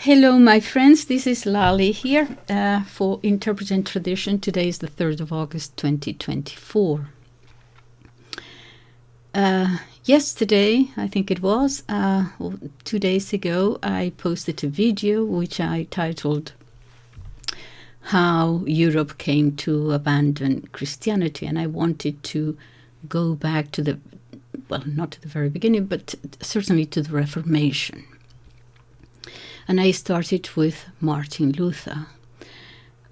Hello, my friends. This is Lali here for Interpreting Tradition. Today is the 3rd of August, 2024. Yesterday, I think it was, 2 days ago, I posted a video which I titled How Europe Came to Abandon Christianity. And I wanted to go back to not to the very beginning, but certainly to the Reformation. And I started with Martin Luther,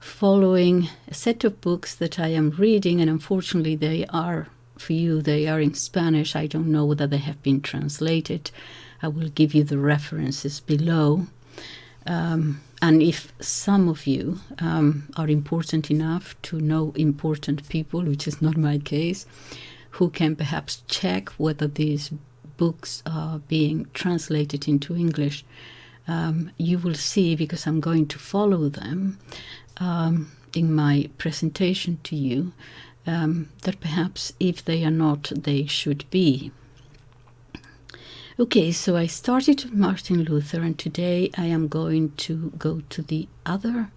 following a set of books that I am reading, and unfortunately they are in Spanish. I don't know whether they have been translated. I will give you the references below. And if some of you are important enough to know important people, which is not my case, who can perhaps check whether these books are being translated into English, you will see, because I'm going to follow them in my presentation to you, that perhaps if they are not, they should be. Okay, so I started with Martin Luther, and today I am going to go to the other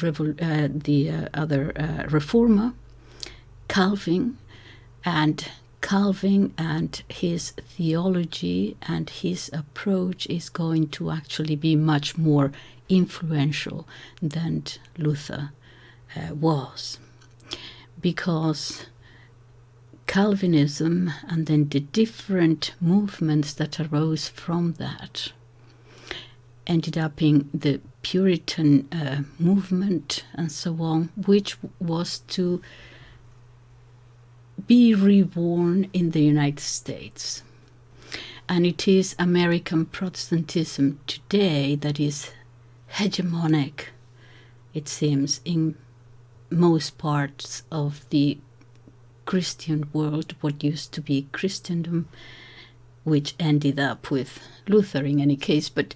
reformer, Calvin, and his theology and his approach is going to actually be much more influential than Luther was. Because Calvinism and then the different movements that arose from that ended up in the Puritan movement and so on, which was to be reborn in the United States. And it is American Protestantism today that is hegemonic, it seems, in most parts of the Christian world, what used to be Christendom, which ended up with Luther in any case. But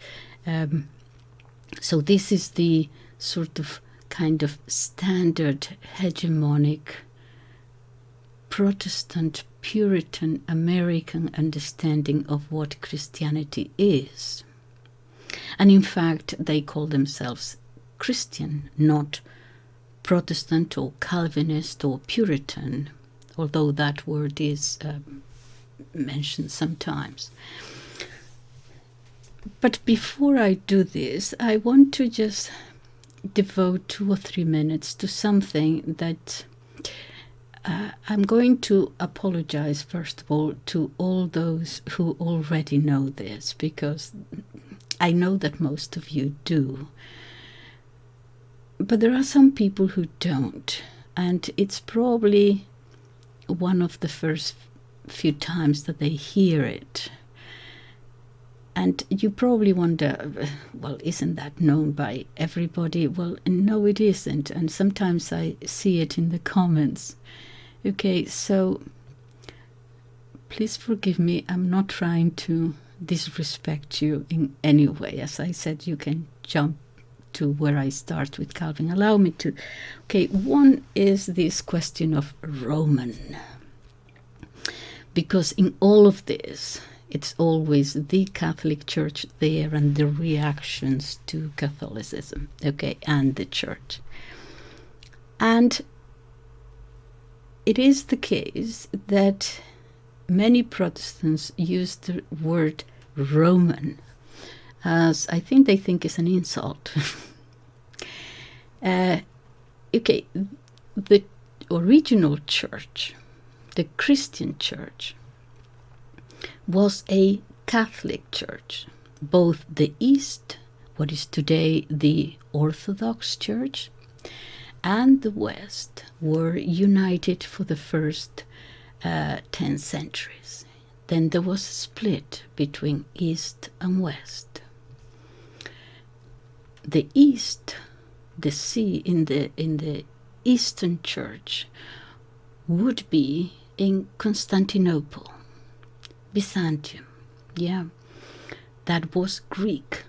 so this is the sort of kind of standard hegemonic Protestant, Puritan, American understanding of what Christianity is. And in fact, they call themselves Christian, not Protestant or Calvinist or Puritan, although that word is mentioned sometimes. But before I do this, I want to just devote 2 or 3 minutes to something that I'm going to apologize, first of all, to all those who already know this, because I know that most of you do. But there are some people who don't, and it's probably one of the first few times that they hear it. And you probably wonder, well, isn't that known by everybody? Well, no, it isn't. And sometimes I see it in the comments. Okay, so please forgive me. I'm not trying to disrespect you in any way. As I said, you can jump to where I start with Calvin. Allow me to. Okay, one is this question of Roman. Because in all of this, it's always the Catholic Church there and the reactions to Catholicism, okay, and the Church. And it is the case that many Protestants use the word Roman as I think they think is an insult. Okay, the original church, the Christian church, was a Catholic church. Both the East, what is today the Orthodox Church, and the West were united for the first 10 centuries. Then there was a split between East and West. The East, the see in the Eastern Church, would be in Constantinople, Byzantium. Yeah, that was Greek.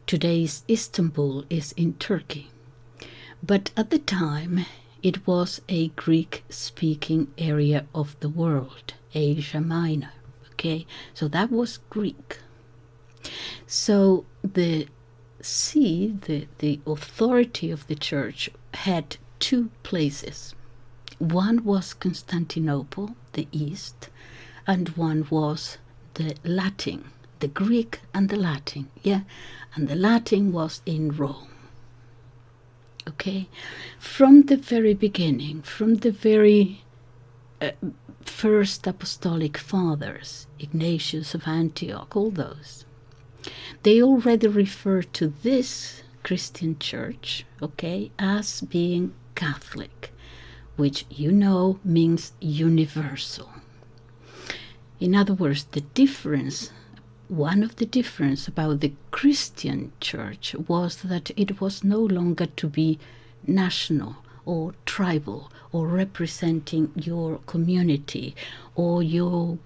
Today's Istanbul is in Turkey. But at the time, it was a Greek-speaking area of the world, Asia Minor. Okay, so that was Greek. So the see the authority of the church had two places. One was Constantinople, the East, and one was the Latin, the Greek and the Latin, yeah? And the Latin was in Rome. Okay? From the very beginning, from the very first apostolic fathers, Ignatius of Antioch, all those, they already refer to this Christian church, okay, as being Catholic, which you know means universal. In other words, the difference, one of the difference about the Christian church was that it was no longer to be national or tribal or representing your community or your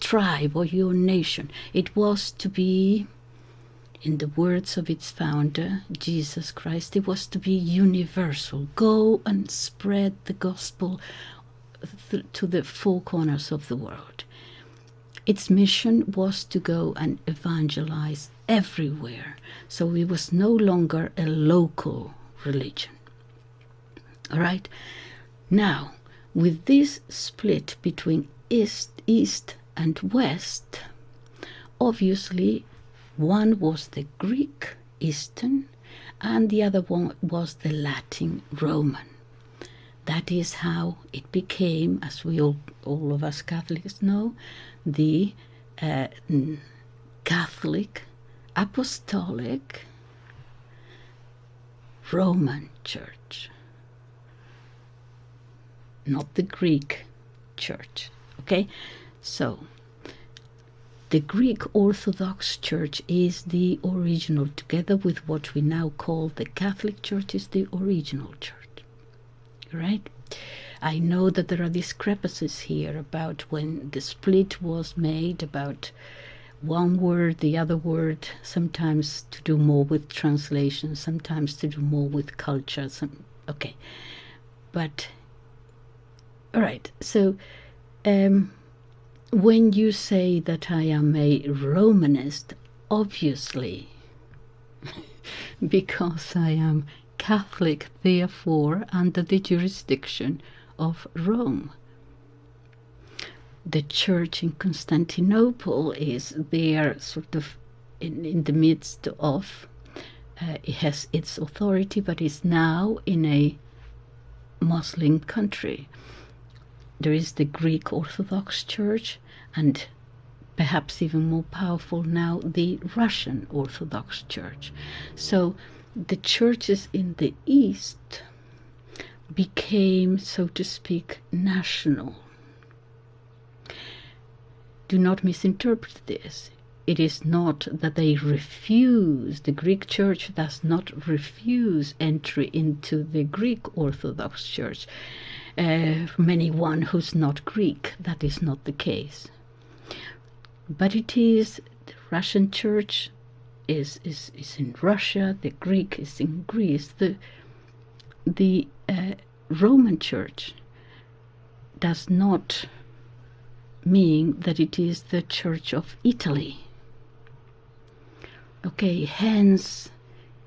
tribe or your nation. It was to be, in the words of its founder, Jesus Christ, it was to be universal. Go and spread the gospel to the four corners of the world. Its mission was to go and evangelize everywhere. So it was no longer a local religion. All right? Now, with this split between East and West, obviously one was the Greek Eastern and the other one was the Latin Roman. That is how it became, as we all of us Catholics know, the Catholic Apostolic Roman Church, not the Greek Church. Okay, so the Greek Orthodox Church is the original, together with what we now call the Catholic Church, is the original church. Right? I know that there are discrepancies here about when the split was made, about one word, the other word, sometimes to do more with translation, sometimes to do more with culture. Okay. But, all right, so when you say that I am a Romanist, obviously, because I am Catholic, therefore, under the jurisdiction of Rome. The church in Constantinople is there sort of in the midst of, it has its authority, but is now in a Muslim country. There is the Greek Orthodox Church, and perhaps even more powerful now, the Russian Orthodox Church. So the churches in the East became, so to speak, national. Do not misinterpret this. It is not that they refuse, the Greek Church does not refuse entry into the Greek Orthodox Church from anyone who's not Greek. That is not the case. But it is the Russian Church is in Russia, the Greek is in Greece. The Roman Church does not mean that it is the Church of Italy. Okay, hence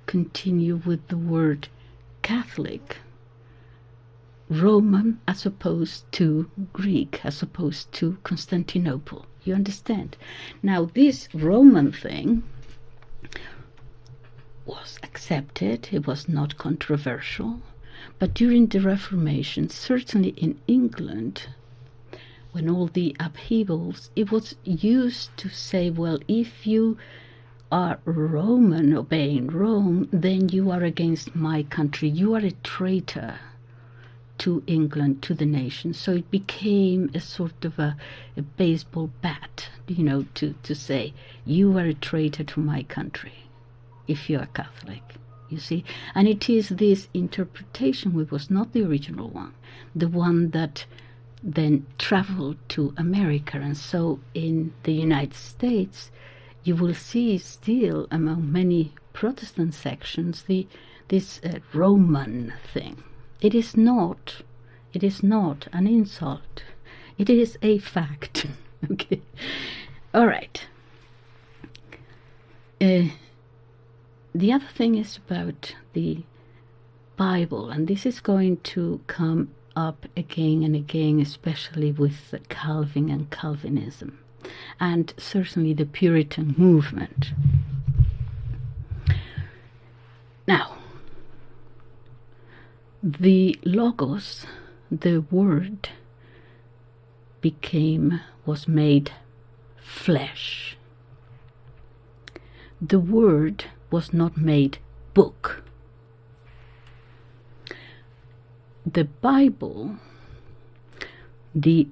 continue with the word Catholic, Roman as opposed to Greek, as opposed to Constantinople. You understand? Now this Roman thing was accepted, it was not controversial, but during the Reformation, certainly in England, when all the upheavals, it was used to say, well, if you are Roman, obeying Rome, then you are against my country, you are a traitor to England, to the nation. So it became a sort of a baseball bat, to say, you are a traitor to my country if you are Catholic, you see. And it is this interpretation, which was not the original one, the one that then traveled to America. And so in the United States, you will see still among many Protestant sections this Roman thing. It is not an insult. It is a fact. Okay. All right. The other thing is about the Bible, and this is going to come up again and again, especially with Calvin and Calvinism, and certainly the Puritan movement. Now, the Logos, the Word, was made flesh. The Word was not made book. The Bible, the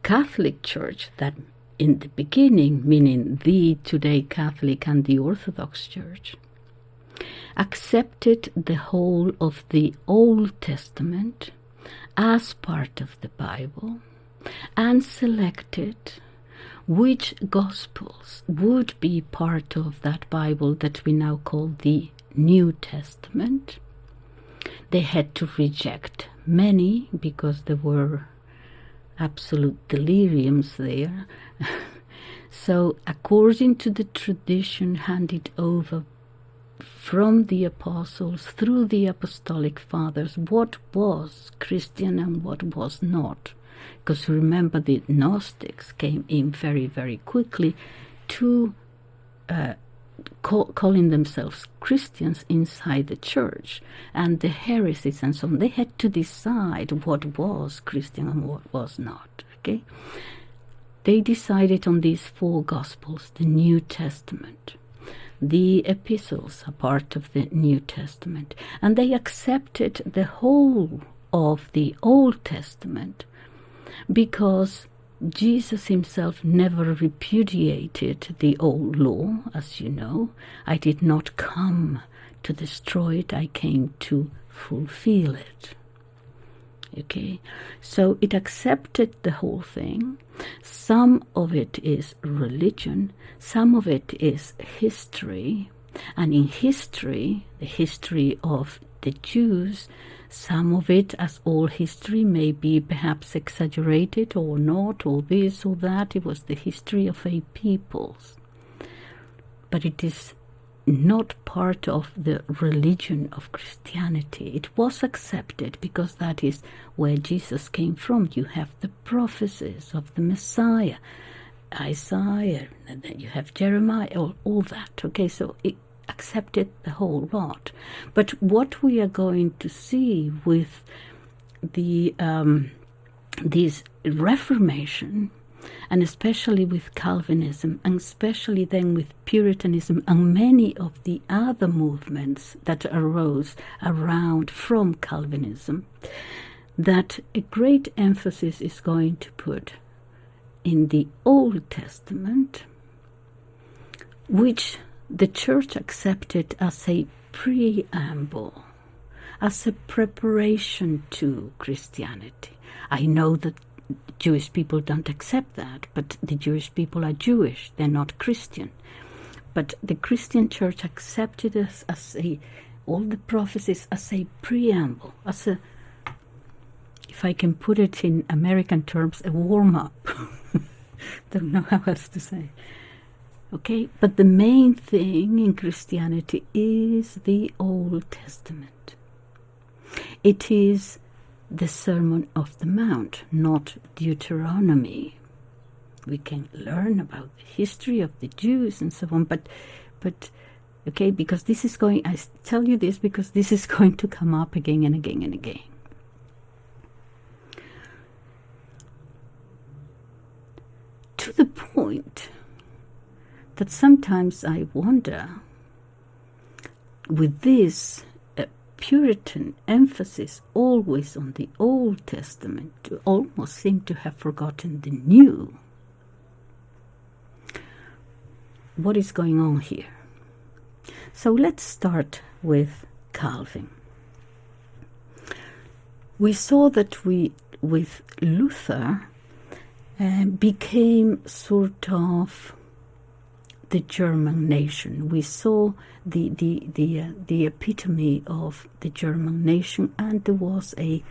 Catholic Church, that in the beginning, meaning the today Catholic and the Orthodox Church, accepted the whole of the Old Testament as part of the Bible and selected which Gospels would be part of that Bible that we now call the New Testament. They had to reject many because there were absolute deliriums there. So according to the tradition handed over from the apostles through the apostolic fathers, what was Christian and what was not. Because remember, the Gnostics came in very, very quickly to calling themselves Christians inside the church, and the heresies and so on. They had to decide what was Christian and what was not. Okay, they decided on these 4 Gospels, the New Testament. The epistles are part of the New Testament, and they accepted the whole of the Old Testament because Jesus himself never repudiated the old law, as you know. I did not come to destroy it, I came to fulfill it. Okay, so it accepted the whole thing. Some of it is religion, some of it is history, and in history, the history of the Jews, some of it, as all history, may be perhaps exaggerated or not, or this or that. It was the history of a peoples. But it is not part of the religion of Christianity. It was accepted because that is where Jesus came from. You have the prophecies of the Messiah, Isaiah, and then you have Jeremiah, all that. Okay, so it accepted the whole lot. But what we are going to see with the this Reformation, and especially with Calvinism, and especially then with Puritanism and many of the other movements that arose around from Calvinism, that a great emphasis is going to put in the Old Testament, which the Church accepted as a preamble, as a preparation to Christianity. I know that Jewish people don't accept that, but the Jewish people are Jewish, they're not Christian. But the Christian Church accepted us as all the prophecies as a preamble, as a, if I can put it in American terms, a warm-up. Don't know how else to say. Okay, but the main thing in Christianity is the Old Testament. It is the Sermon of the Mount, not Deuteronomy. We can learn about the history of the Jews and so on, but okay, because this is going, I tell you this because this is going to come up again and again and again. To the point that sometimes I wonder, with this Puritan emphasis always on the Old Testament, to almost seem to have forgotten the New. What is going on here? So let's start with Calvin. We saw that with Luther, became sort of the German nation. We saw the epitome of the German nation, and there was I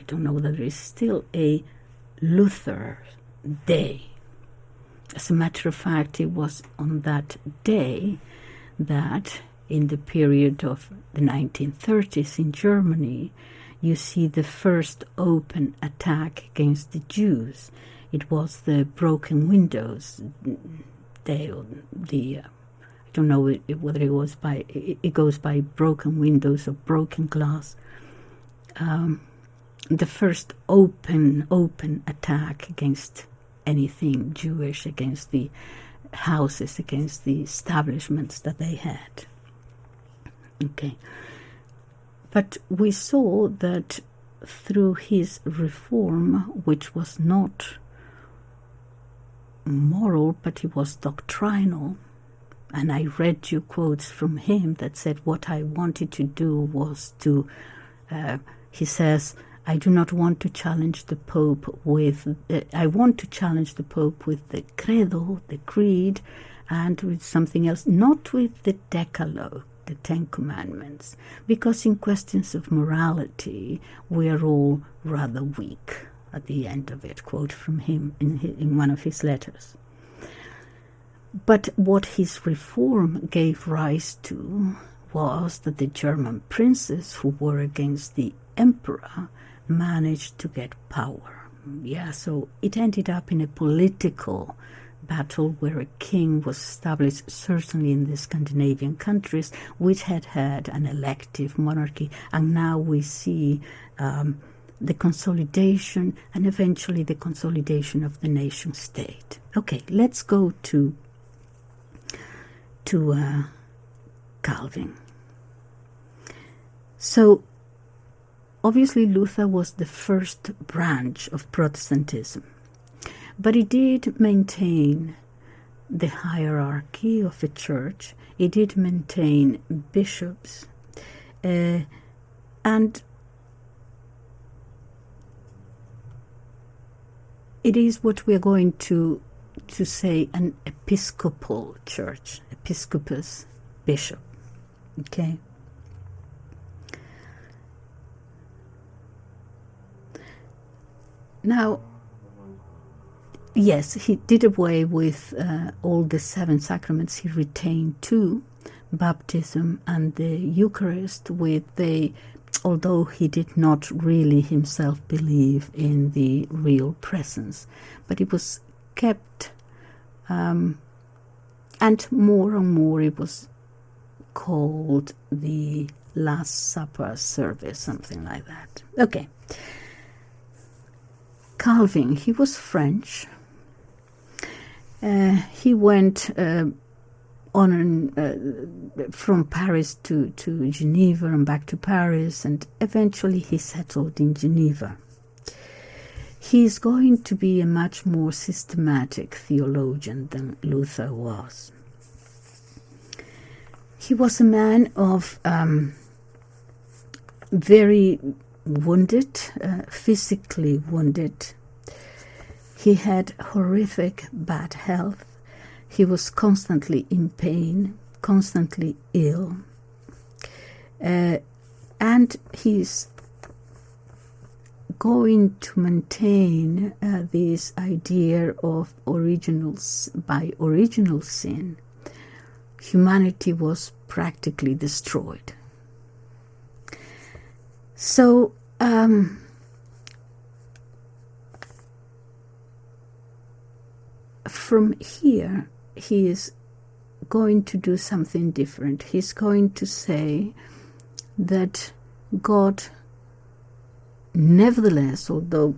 don't know whether there is still a Luther Day. As a matter of fact, it was on that day that in the period of the 1930s in Germany, you see the first open attack against the Jews. It was the broken windows. I don't know whether it was by, it goes by broken windows or broken glass. The first open attack against anything Jewish, against the houses, against the establishments that they had. Okay. But we saw that through his reform, which was not moral, but it was doctrinal, and I read you quotes from him that said what I wanted to do was to, he says, I do not want to challenge the Pope with, I want to challenge the Pope with the credo, the creed, and with something else, not with the Decalogue, the Ten Commandments, because in questions of morality, we are all rather weak at the end of it, quote from him in one of his letters. But what his reform gave rise to was that the German princes who were against the emperor managed to get power. Yeah, so it ended up in a political battle where a king was established, certainly in the Scandinavian countries, which had had an elective monarchy, and now we see the consolidation and eventually the consolidation of the nation state. Okay, let's go to Calvin. So obviously Luther was the first branch of Protestantism, but he did maintain the hierarchy of the church. He did maintain bishops, and it is what we are going to say an episcopal church, episcopus, bishop. Okay. Now, yes, he did away with all the 7 sacraments. He retained 2, baptism and the Eucharist, although he did not really himself believe in the real presence. But it was kept, and more and more it was called the Last Supper service, something like that. Okay. Calvin, he was French. He went from Paris to Geneva and back to Paris, and eventually he settled in Geneva. He is going to be a much more systematic theologian than Luther was. He was a man of very wounded, physically wounded. He had horrific bad health. He was constantly in pain, constantly ill. And he's going to maintain this idea of original sin. Humanity was practically destroyed. So, from here, he is going to do something different. He's going to say that God, nevertheless, although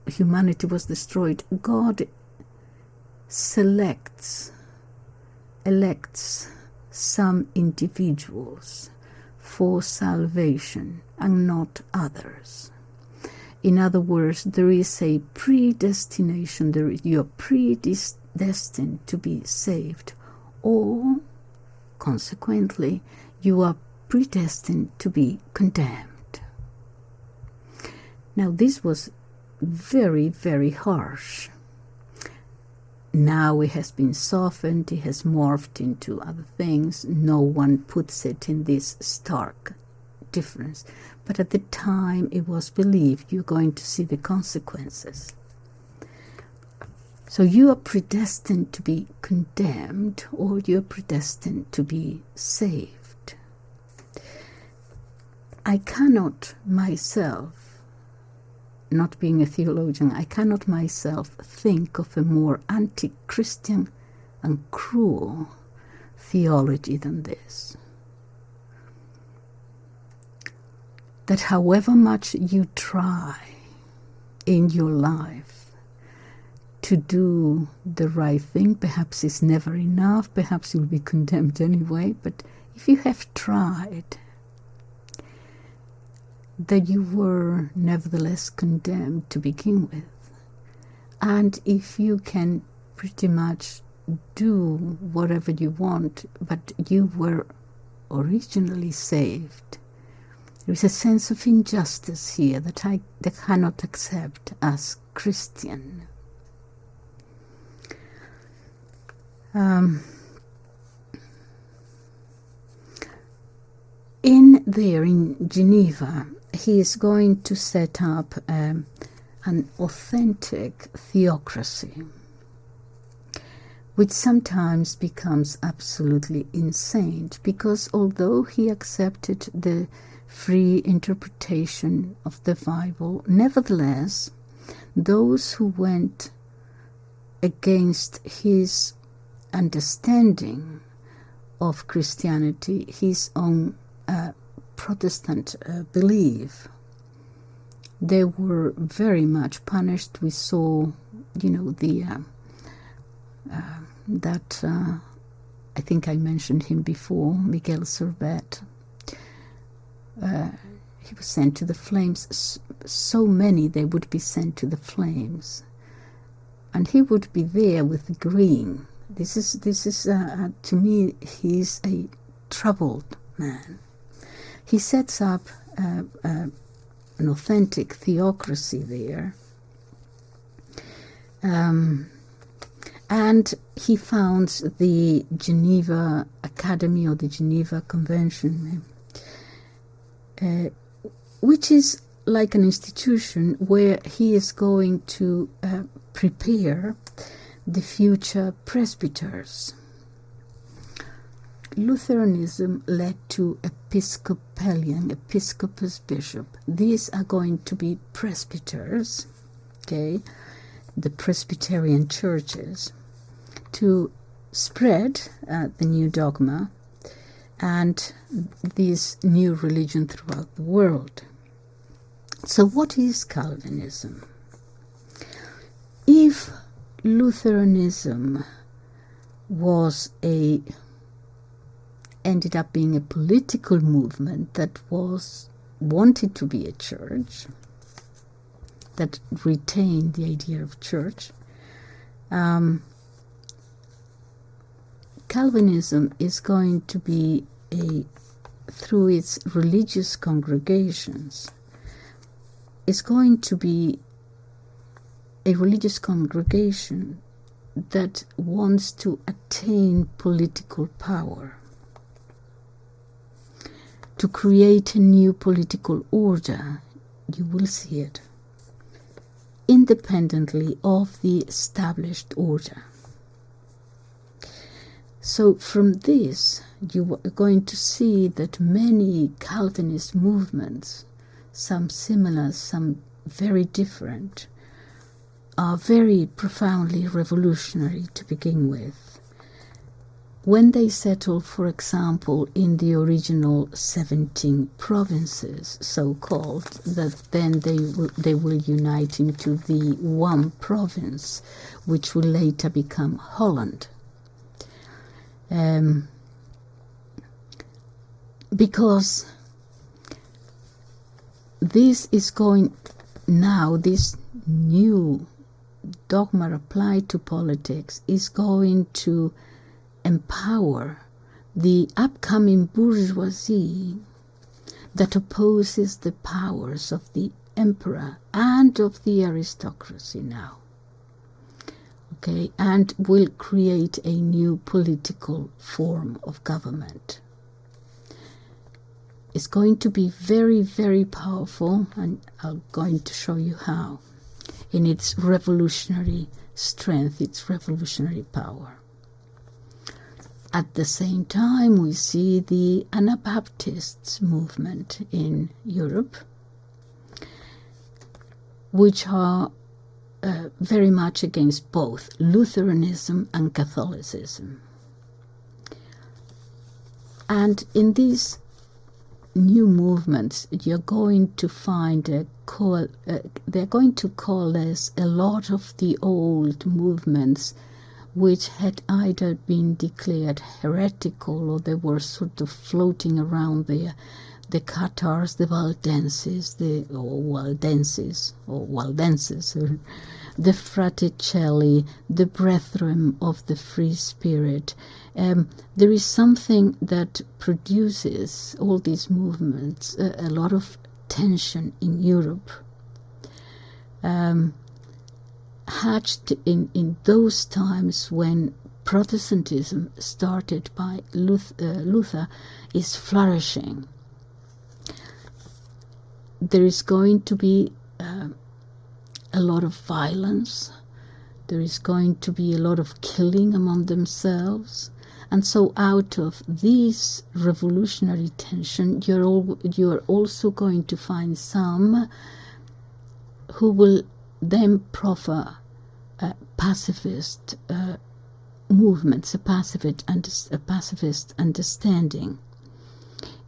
humanity was destroyed, God elects some individuals for salvation and not others. In other words, there is a predestination. You're predestined to be saved, or consequently, you are predestined to be condemned. Now, this was very, very harsh. Now it has been softened, it has morphed into other things. No one puts it in this stark difference. But at the time it was believed you're going to see the consequences. So you are predestined to be condemned, or you are predestined to be saved. I cannot myself, not being a theologian, I cannot myself think of a more anti-Christian and cruel theology than this. That however much you try in your life to do the right thing, perhaps it's never enough, perhaps you'll be condemned anyway, but if you have tried, that you were nevertheless condemned to begin with. And if you can pretty much do whatever you want, but you were originally saved, there is a sense of injustice here that I cannot accept as Christian. In Geneva, he is going to set up an authentic theocracy, which sometimes becomes absolutely insane, because although he accepted the free interpretation of the Bible, nevertheless, those who went against his understanding of Christianity, his own Protestant belief, they were very much punished. We saw, I think I mentioned him before, Miguel Servet. He was sent to the flames. So many, they would be sent to the flames, and he would be there with the green. This is to me, he's a troubled man. He sets up an authentic theocracy there, and he founds the Geneva Academy or the Geneva Convention, which is like an institution where he is going to prepare the future presbyters. Lutheranism led to episcopus bishop. These are going to be presbyters, okay, the Presbyterian churches, to spread the new dogma and this new religion throughout the world. So what is Calvinism? If Lutheranism ended up being a political movement that wanted to be a church, that retained the idea of church, Calvinism is going to be through its religious congregations, is going to be a religious congregation that wants to attain political power, to create a new political order. You will see it, independently of the established order. So from this, you are going to see that many Calvinist movements, some similar, some very different, are very profoundly revolutionary to begin with. When they settle, for example, in the original 17 provinces, so-called, that then they will unite into the one province, which will later become Holland. Because this is going now, this new dogma applied to politics is going to empower the upcoming bourgeoisie that opposes the powers of the emperor and of the aristocracy now. Okay, and will create a new political form of government. It's going to be very, very powerful, and I'm going to show you how. in its revolutionary strength, its revolutionary power. At the same time, we see the Anabaptist movement in Europe, which are very much against both Lutheranism and Catholicism. And in these new movements, you're going to find they're going to coalesce a lot of the old movements which had either been declared heretical or they were sort of floating around there. The Cathars, the Waldenses, the Fraticelli, the Brethren of the Free Spirit. There is something that produces all these movements, a lot of tension in Europe, hatched in those times when Protestantism, started by Luther, is flourishing. There is going to be a lot of violence. There is going to be a lot of killing among themselves. And so out of this revolutionary tension, you're also going to find some who will then proffer pacifist movements, a pacifist understanding.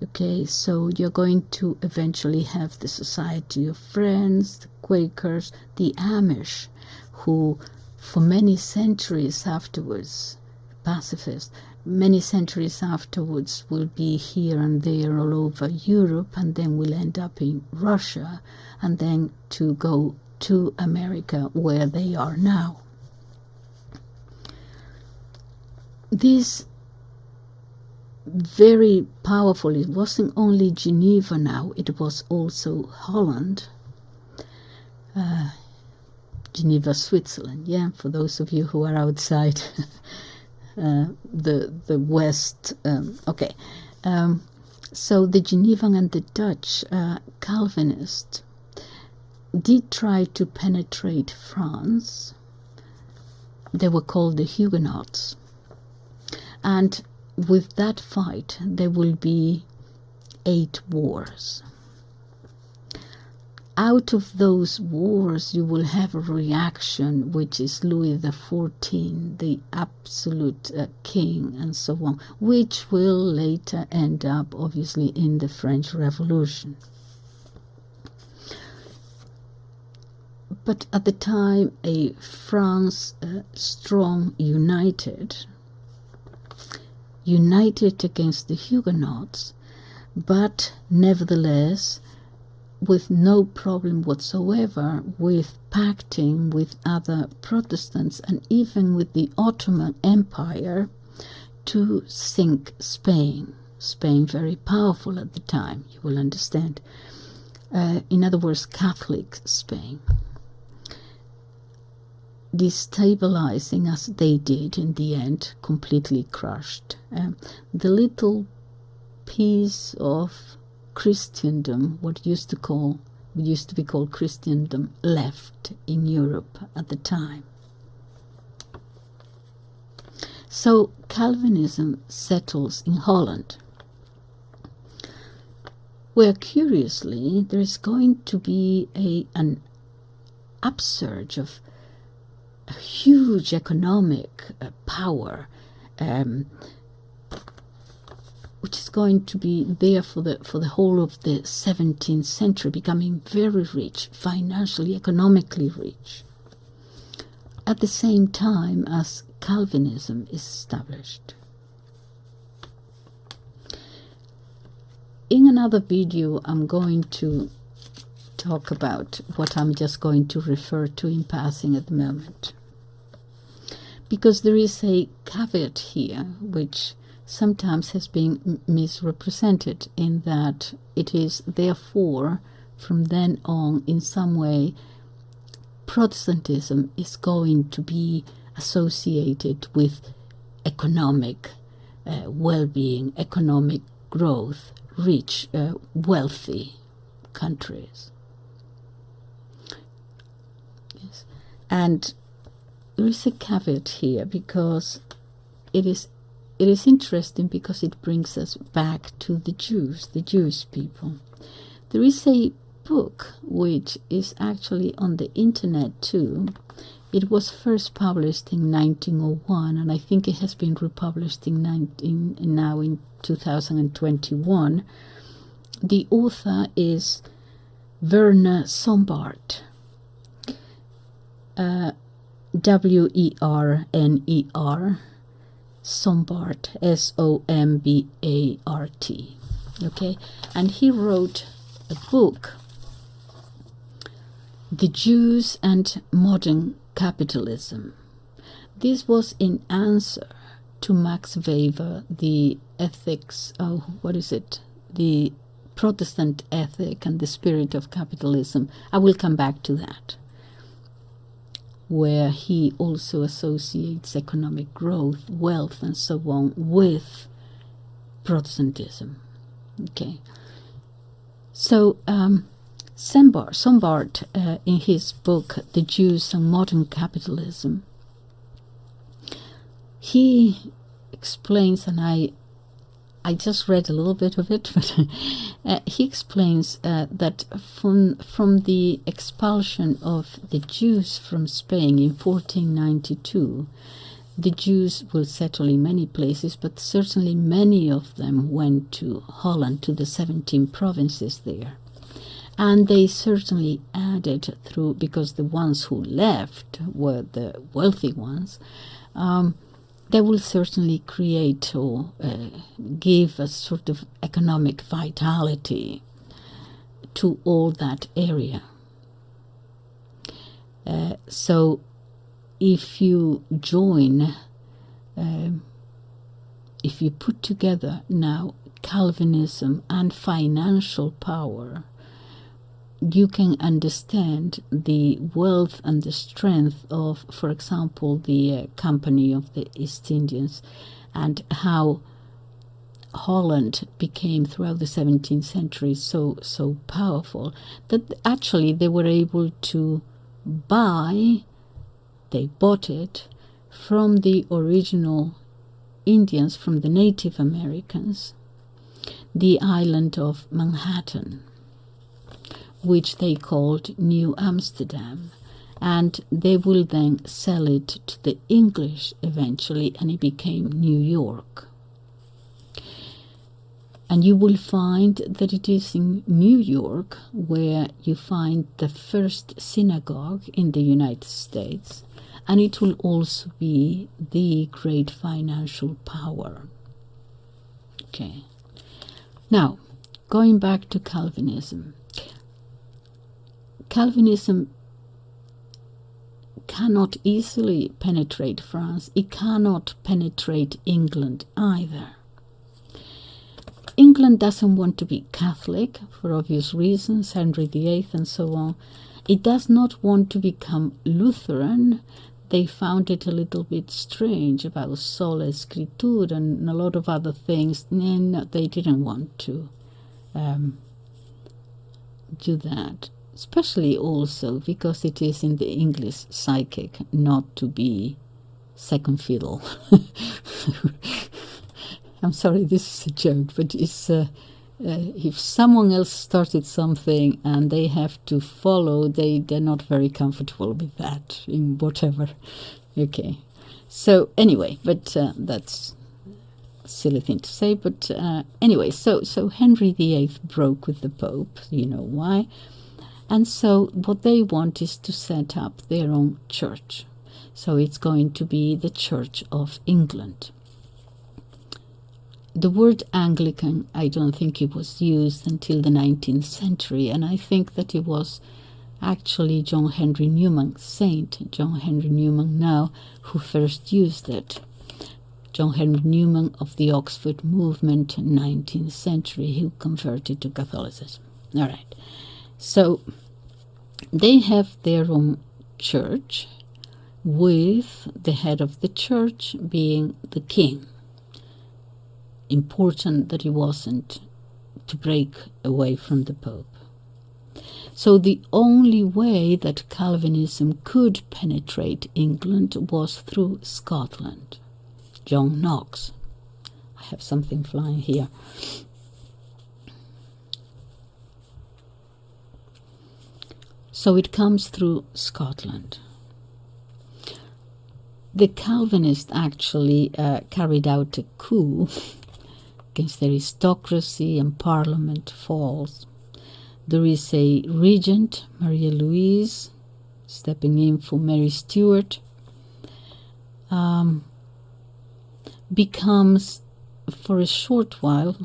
Okay, so you're going to eventually have the Society of Friends, the Quakers, the Amish, who for many centuries afterwards, pacifists, many centuries afterwards will be here and there all over Europe, and then will end up in Russia, and then to go to America where they are now. This very powerful, it wasn't only Geneva now, it was also Holland, Geneva, Switzerland, yeah, for those of you who are outside the West. So the Genevan and the Dutch Calvinists did try to penetrate France. They were called the Huguenots. And with that fight, there will be 8 wars. Out of those wars, you will have a reaction, which is Louis XIV, the absolute king, and so on, which will later end up, obviously, in the French Revolution. But at the time, a France strong, united against the Huguenots, but nevertheless with no problem whatsoever with pacting with other Protestants and even with the Ottoman Empire to sink Spain. Spain very powerful at the time, you will understand. In other words, Catholic Spain. Destabilizing as they did in the end, completely crushed. The little piece of Christendom, what used to be called Christendom, left in Europe at the time. So Calvinism settles in Holland, where curiously there is going to be an upsurge of a huge economic power, which is going to be there for the whole of the 17th century, becoming very rich, financially, economically rich, at the same time as Calvinism is established. In another video, I'm going to talk about what I'm just going to refer to in passing at the moment, because there is a caveat here which sometimes has been misrepresented, in that it is therefore from then on in some way Protestantism is going to be associated with economic well-being, economic growth, rich, wealthy countries. Yes. And there is a caveat here, because it is interesting, because it brings us back to the Jewish people. There is a book which is actually on the internet too. It was first published in 1901, and I think it has been republished now in 2021. The author is Werner Sombart, Werner Sombart, Sombart. Okay, and he wrote a book, The Jews and Modern Capitalism. This was in answer to Max Weber, the the Protestant ethic and the spirit of capitalism. I will come back to that, where he also associates economic growth, wealth, and so on with Protestantism. Okay. So Sombart, in his book, The Jews and Modern Capitalism, he explains, and I just read a little bit of it, but he explains that from the expulsion of the Jews from Spain in 1492, the Jews will settle in many places, but certainly many of them went to Holland, to the 17 provinces there. And they certainly added through, because the ones who left were the wealthy ones, they will certainly create or give a sort of economic vitality to all that area. So if you join, if you put together now Calvinism and financial power, you can understand the wealth and the strength of, for example, the Company of the East Indians, and how Holland became throughout the 17th century so powerful that actually they were able to they bought it from the original Indians, from the Native Americans, the island of Manhattan, which they called New Amsterdam, and they will then sell it to the English eventually, and it became New York. And you will find that it is in New York where you find the first synagogue in the United States, and it will also be the great financial power. Okay. Now, going back to Calvinism. Calvinism cannot easily penetrate France. It cannot penetrate England either. England doesn't want to be Catholic for obvious reasons, Henry VIII and so on. It does not want to become Lutheran. They found it a little bit strange about sola scriptura and a lot of other things. And they didn't want to do that. Especially also because it is in the English psychic not to be second fiddle. I'm sorry, this is a joke, but it's if someone else started something and they have to follow, they're not very comfortable with that in whatever. Okay, so anyway, but that's a silly thing to say. But anyway, so Henry VIII broke with the Pope. You know why? And so what they want is to set up their own church. So it's going to be the Church of England. The word Anglican, I don't think it was used until the 19th century, and I think that it was actually John Henry Newman, Saint John Henry Newman now, who first used it. John Henry Newman of the Oxford movement, 19th century, who converted to Catholicism. All right. So they have their own church, with the head of the church being the king. Important that he wasn't to break away from the Pope. So the only way that Calvinism could penetrate England was through Scotland. John Knox. I have something flying here. So it comes through Scotland. The Calvinists actually carried out a coup against the aristocracy, and Parliament falls. There is a regent, Maria Louise, stepping in for Mary Stuart, becomes for a short while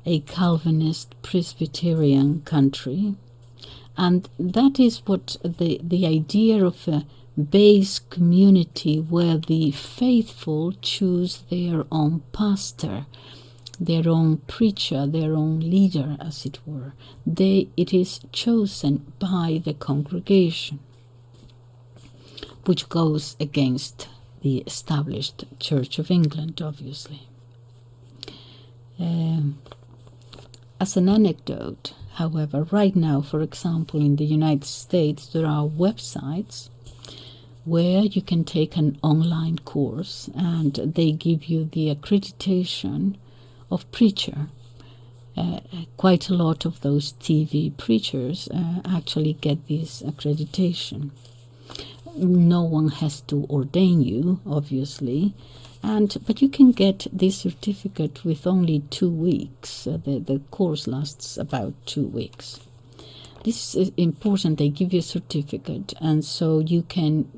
a Calvinist Presbyterian country, and that is what the idea of a base community where the faithful choose their own pastor, their own preacher, their own leader, as it were. It is chosen by the congregation, which goes against the established Church of England, obviously. As an anecdote, however, right now, for example, in the United States, there are websites where you can take an online course and they give you the accreditation of preacher. Quite a lot of those TV preachers actually get this accreditation. No one has to ordain you, obviously, but you can get this certificate with only 2 weeks. The course lasts about 2 weeks. This is important. They give you a certificate, and so you can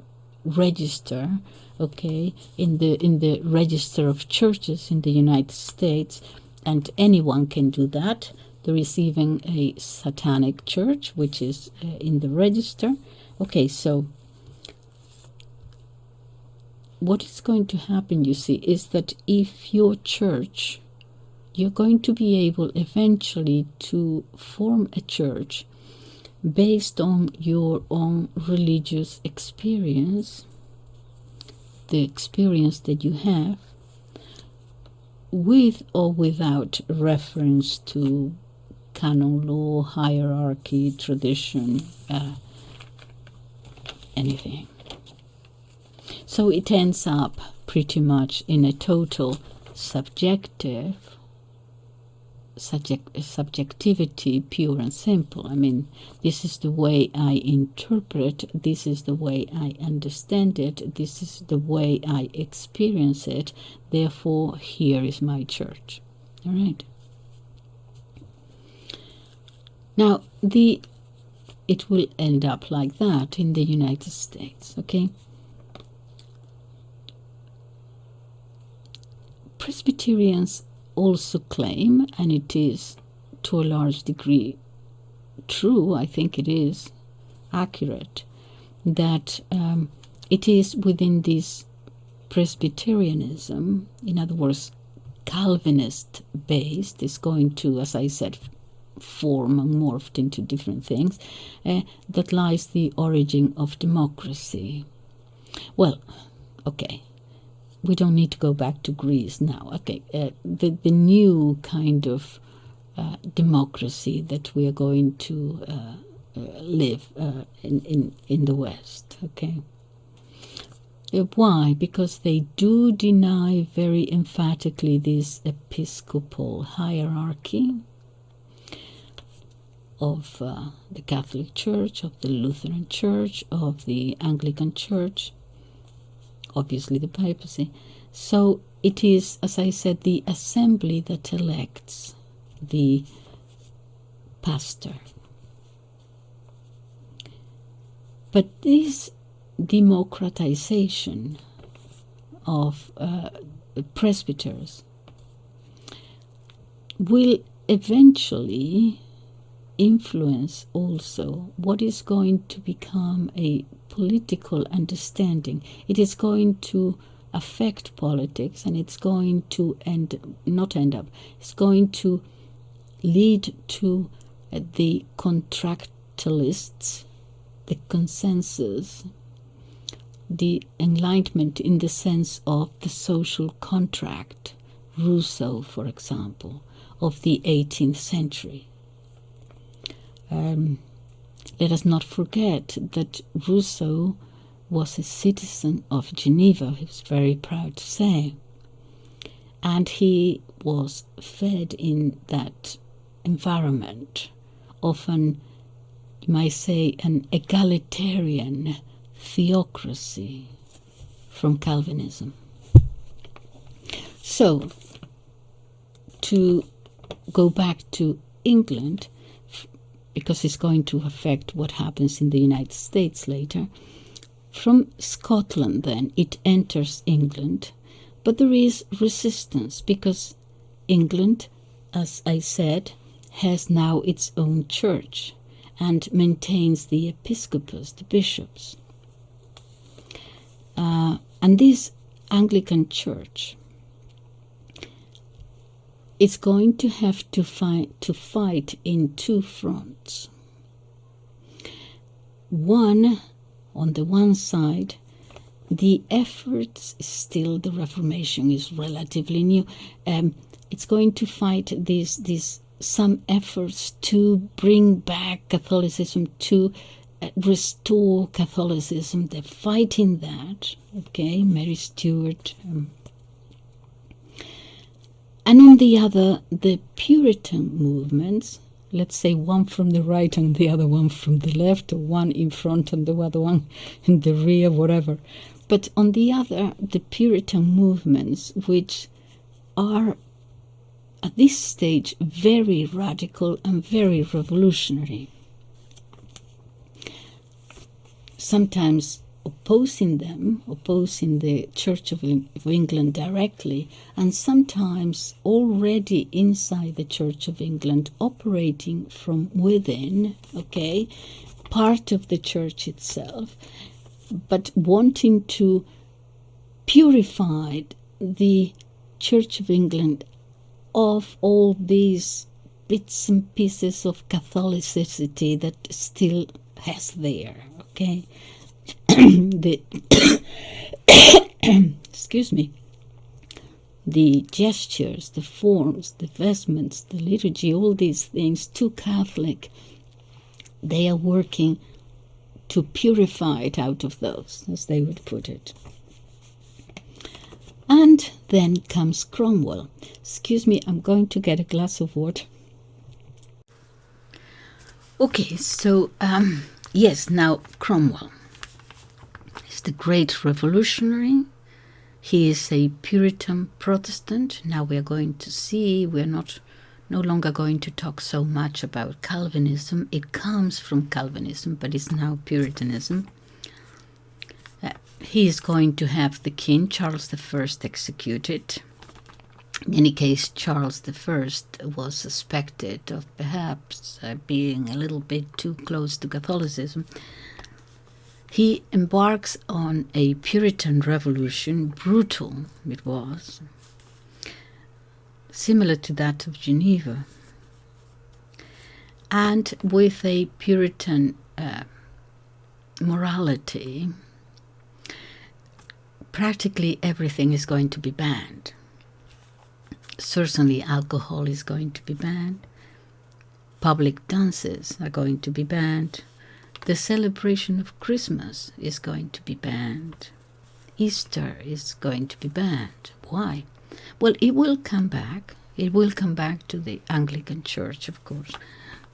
register, okay, in the register of churches in the United States, and anyone can do that. There is even a satanic church which is in the register. Okay, so what is going to happen, you see, is that if your church, you're going to be able eventually to form a church based on your own religious experience, the experience that you have, with or without reference to canon law, hierarchy, tradition, anything. So it ends up pretty much in a total subjectivity, pure and simple. I mean, this is the way I interpret, this is the way I understand it, this is the way I experience it, therefore here is my church. All right. Now, it will end up like that in the United States, okay? Presbyterians also claim, and it is to a large degree true, I think it is accurate, that it is within this Presbyterianism, in other words, Calvinist based, is going to, as I said, form and morphed into different things, that lies the origin of democracy. Well, okay. We don't need to go back to Greece now. Okay, the new kind of democracy that we are going to live in the West. Okay. Why? Because they do deny very emphatically this episcopal hierarchy of the Catholic Church, of the Lutheran Church, of the Anglican Church, obviously the papacy. So it is, as I said, the assembly that elects the pastor. But this democratization of presbyters will eventually influence also what is going to become a political understanding. It is going to affect politics, and it's going to it's going to lead to the contractualists, the consensus, the enlightenment in the sense of the social contract, Rousseau, for example, of the 18th century. let us not forget that Rousseau was a citizen of Geneva, he was very proud to say. And he was fed in that environment of you might say, an egalitarian theocracy from Calvinism. So, to go back to England, because it's going to affect what happens in the United States later, from Scotland then it enters England, but there is resistance because England, as I said, has now its own church and maintains the episcopos, the bishops. And this Anglican church is going to have to fight in two fronts. One, on the one side, the efforts still, the Reformation is relatively new. It's going to fight some efforts to bring back Catholicism, to restore Catholicism. They're fighting that, okay, Mary Stuart. And on the other, the Puritan movements, let's say one from the right and the other one from the left, or one in front and the other one in the rear, whatever. But on the other, the Puritan movements, which are at this stage very radical and very revolutionary, sometimes opposing the Church of England directly, and sometimes already inside the Church of England, operating from within, okay, part of the church itself, but wanting to purify the Church of England of all these bits and pieces of Catholicity that still has there, okay? Excuse me, the gestures, the forms, the vestments, the liturgy, all these things, too Catholic, they are working to purify it out of those, as they would put it. And then comes Cromwell. Excuse me, I'm going to get a glass of water. Okay, so, yes, now Cromwell. He's the great revolutionary. He is a Puritan Protestant. Now we are going to see, we're no longer going to talk so much about Calvinism. It comes from Calvinism, but it's now Puritanism. He is going to have the king, Charles I, executed. In any case, Charles I was suspected of perhaps being a little bit too close to Catholicism. He embarks on a Puritan revolution, brutal it was, similar to that of Geneva, and with a Puritan morality. Practically everything is going to be banned. Certainly alcohol is going to be banned. Public dances are going to be banned. The celebration of Christmas is going to be banned. Easter is going to be banned. Why? Well, it will come back. It will come back to the Anglican Church, of course.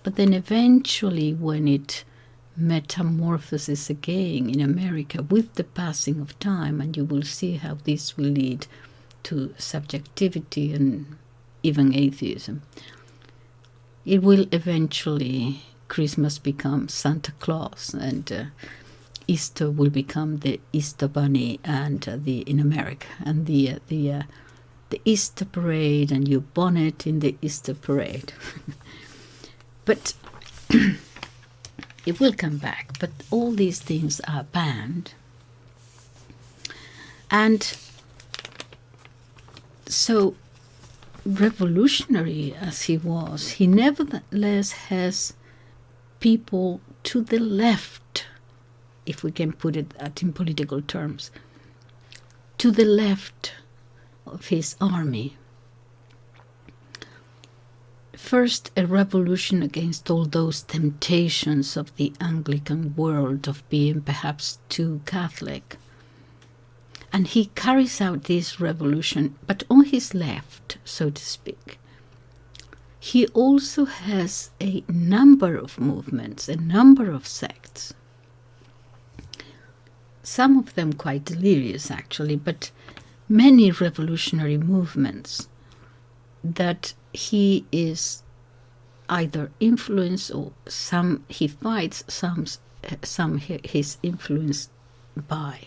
But then eventually, when it metamorphoses again in America with the passing of time, and you will see how this will lead to subjectivity and even atheism, it will eventually, Christmas become Santa Claus, and Easter will become the Easter Bunny, and in America, and the Easter parade, and your bonnet in the Easter parade. But it will come back, but all these things are banned. And so, revolutionary as he was, he nevertheless has people to the left, if we can put it that in political terms, to the left of his army, first a revolution against all those temptations of the Anglican world of being perhaps too Catholic. And he carries out this revolution, but on his left, so to speak. He also has a number of movements, a number of sects. Some of them quite delirious, actually, but many revolutionary movements that he is either influenced or some he fights, some he's influenced by.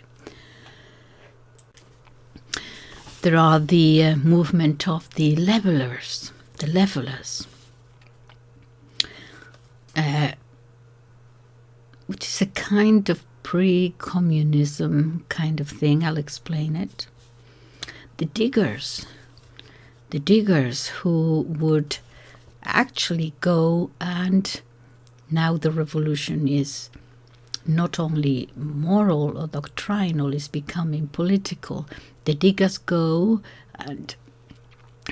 There are the movement of the levelers, which is a kind of pre-communism kind of thing. I'll explain it. The diggers who would actually go, and now the revolution is not only moral or doctrinal, is becoming political. The diggers go, and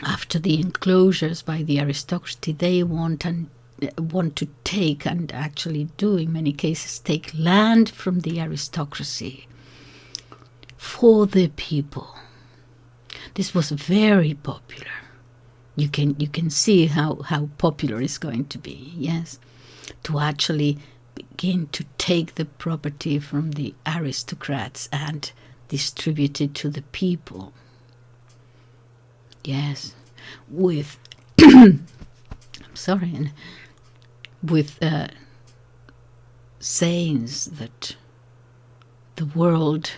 after the enclosures by the aristocracy, they want to take, and actually do in many cases, take land from the aristocracy for the people. This was very popular. You can see how popular it's going to be, yes, to actually begin to take the property from the aristocrats and distribute it to the people. Yes, with with sayings that the world,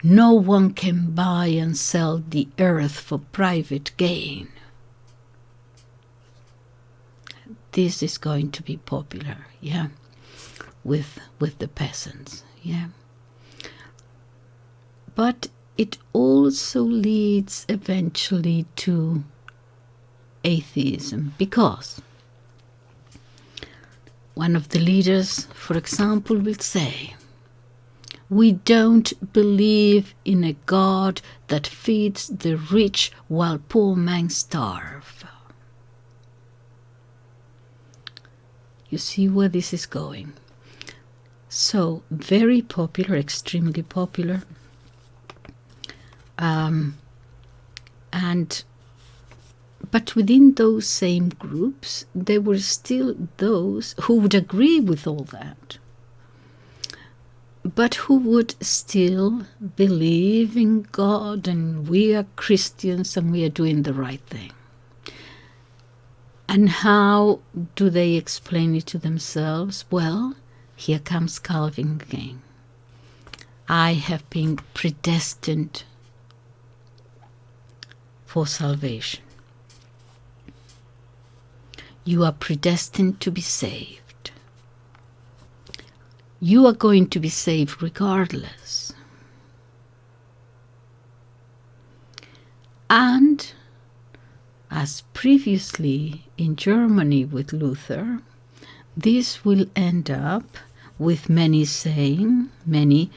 no one can buy and sell the earth for private gain. This is going to be popular, yeah, with the peasants, yeah. But it also leads eventually to atheism, because one of the leaders, for example, will say, "We don't believe in a God that feeds the rich while poor men starve." You see where this is going. So, very popular, extremely popular. But within those same groups, there were still those who would agree with all that, but who would still believe in God, and we are Christians and we are doing the right thing. And how do they explain it to themselves? Well, here comes Calvin again. I have been predestined for salvation. You are predestined to be saved. You are going to be saved regardless. And as previously in Germany with Luther, this will end up with many saying, many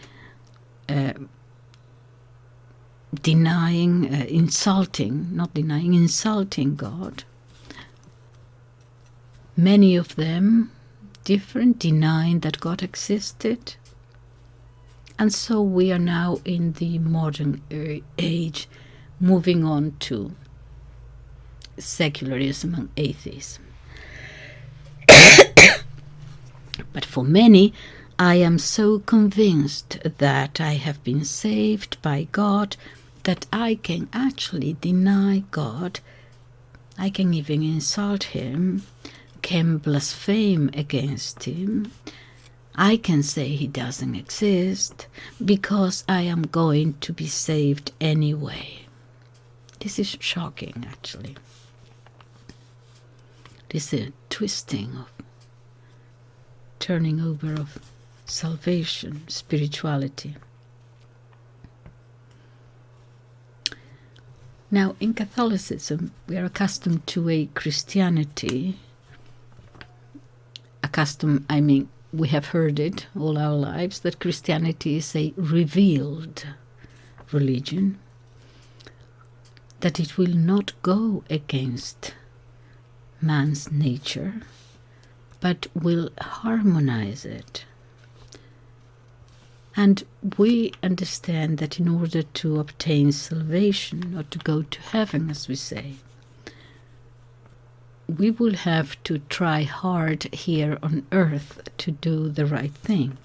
insulting God. Many of them different, denying that God existed. And so we are now in the modern age, moving on to secularism and atheism. But for many, I am so convinced that I have been saved by God that I can actually deny God. I can even insult him, can blaspheme against him. I can say he doesn't exist because I am going to be saved anyway. This is shocking, actually. This is a twisting of turning over of salvation, spirituality. Now, in Catholicism, we are accustomed to a Christianity. We have heard it all our lives, that Christianity is a revealed religion, that it will not go against man's nature, but will harmonize it. And we understand that in order to obtain salvation, or to go to heaven, as we say, we will have to try hard here on earth to do the right thing,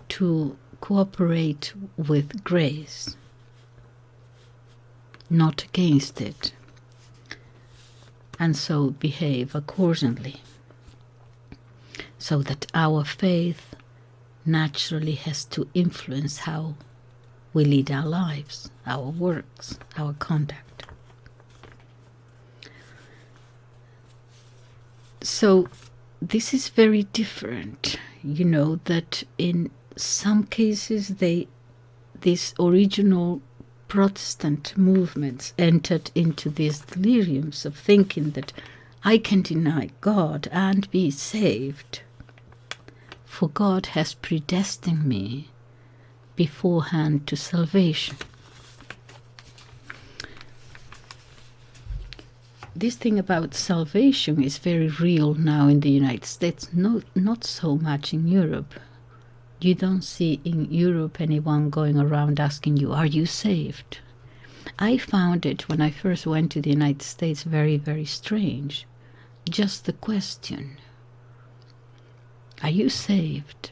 to cooperate with grace, not against it, and so behave accordingly, so that our faith naturally has to influence how we lead our lives, our works, our conduct. So this is very different, that in some cases these original Protestant movements entered into these deliriums of thinking that I can deny God and be saved, for God has predestined me beforehand to salvation. This thing about salvation is very real now in the United States, not so much in Europe. You don't see in Europe anyone going around asking you, are you saved? I found it when I first went to the United States very, very strange. Just the question, are you saved?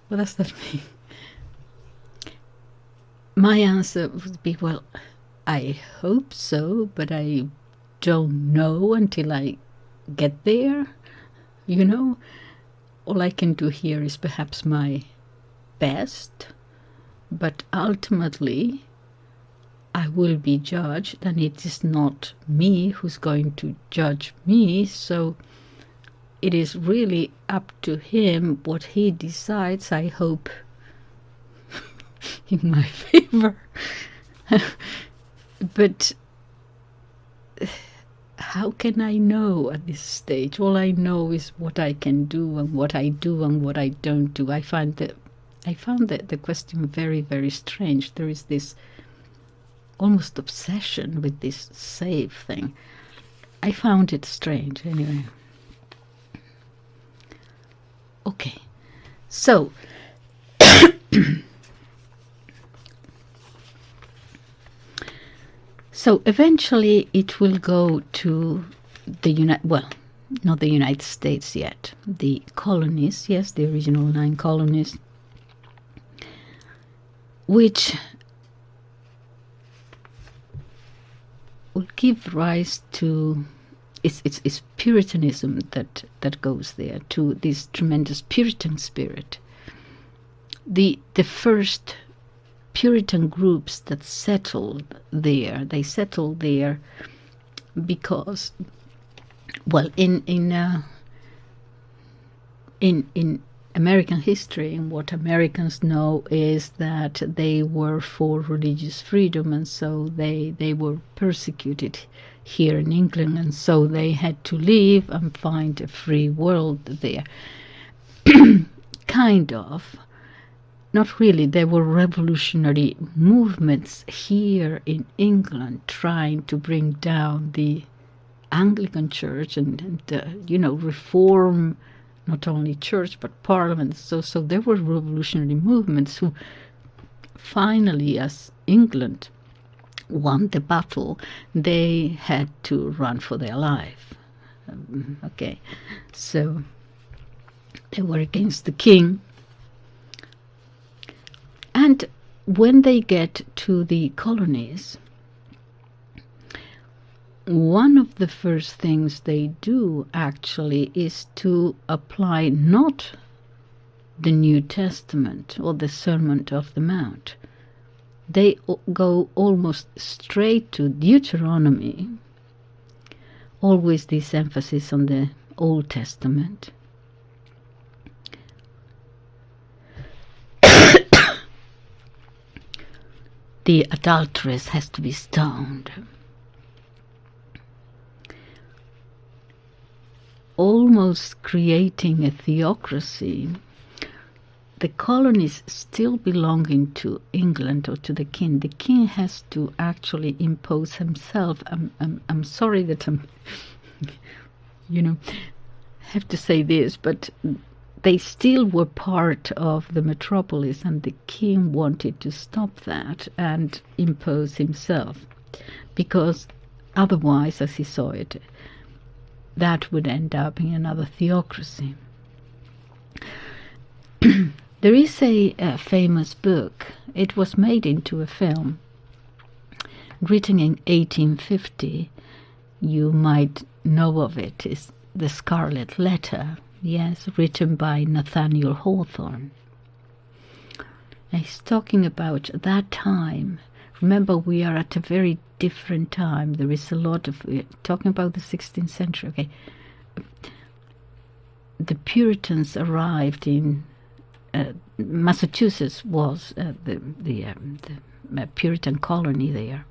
What does that mean? My answer would be, well, I hope so, but I don't know until I get there, All I can do here is perhaps my best, but ultimately I will be judged, and it is not me who's going to judge me, so it is really up to him what he decides, I hope, in my favor. But how can I know at this stage? All I know is what I can do and what I do and what I don't do. I found that the question very, very strange. There is this almost obsession with this save thing. I found it strange anyway. Okay, so so eventually it will go to not the United States yet, the colonies, yes, the original 9 colonies, which will give rise to it's Puritanism that goes there, to this tremendous Puritan spirit. The first Puritan groups that settled there, they settled there because, well, in American history, and what Americans know is that they were for religious freedom, and so they were persecuted here in England, and so they had to leave and find a free world there. Kind of. Not really. There were revolutionary movements here in England trying to bring down the Anglican Church and reform not only church but parliament. So there were revolutionary movements who finally, as England won the battle, they had to run for their life. Okay, so they were against the king. And when they get to the colonies, one of the first things they do actually is to apply not the New Testament or the Sermon of the Mount. They go almost straight to Deuteronomy, always this emphasis on the Old Testament. The adulteress has to be stoned. Almost creating a theocracy the colonies still belonging to England or to the king has to actually impose himself. I'm sorry that I'm, have to say this, but they still were part of the metropolis, and the king wanted to stop that and impose himself, because otherwise, as he saw it, that would end up in another theocracy. There is a famous book. It was made into a film, written in 1850. You might know of it. It's The Scarlet Letter. Yes, written by Nathaniel Hawthorne. And he's talking about that time. Remember, we are at a very different time. There is a lot of... We're talking about the 16th century. Okay. The Puritans arrived in... Massachusetts was the Puritan colony there.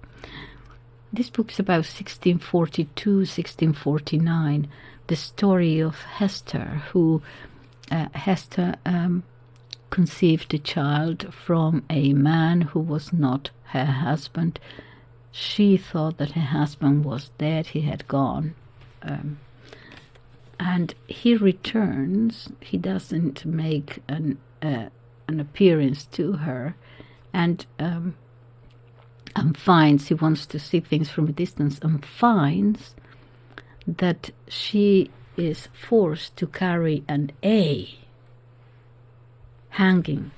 This book's about 1642, 1649. The story of Hester, who conceived a child from a man who was not her husband. She thought that her husband was dead, he had gone. And he returns. He doesn't make an appearance to her, and finds, he wants to see things from a distance, and finds that she is forced to carry an A hanging.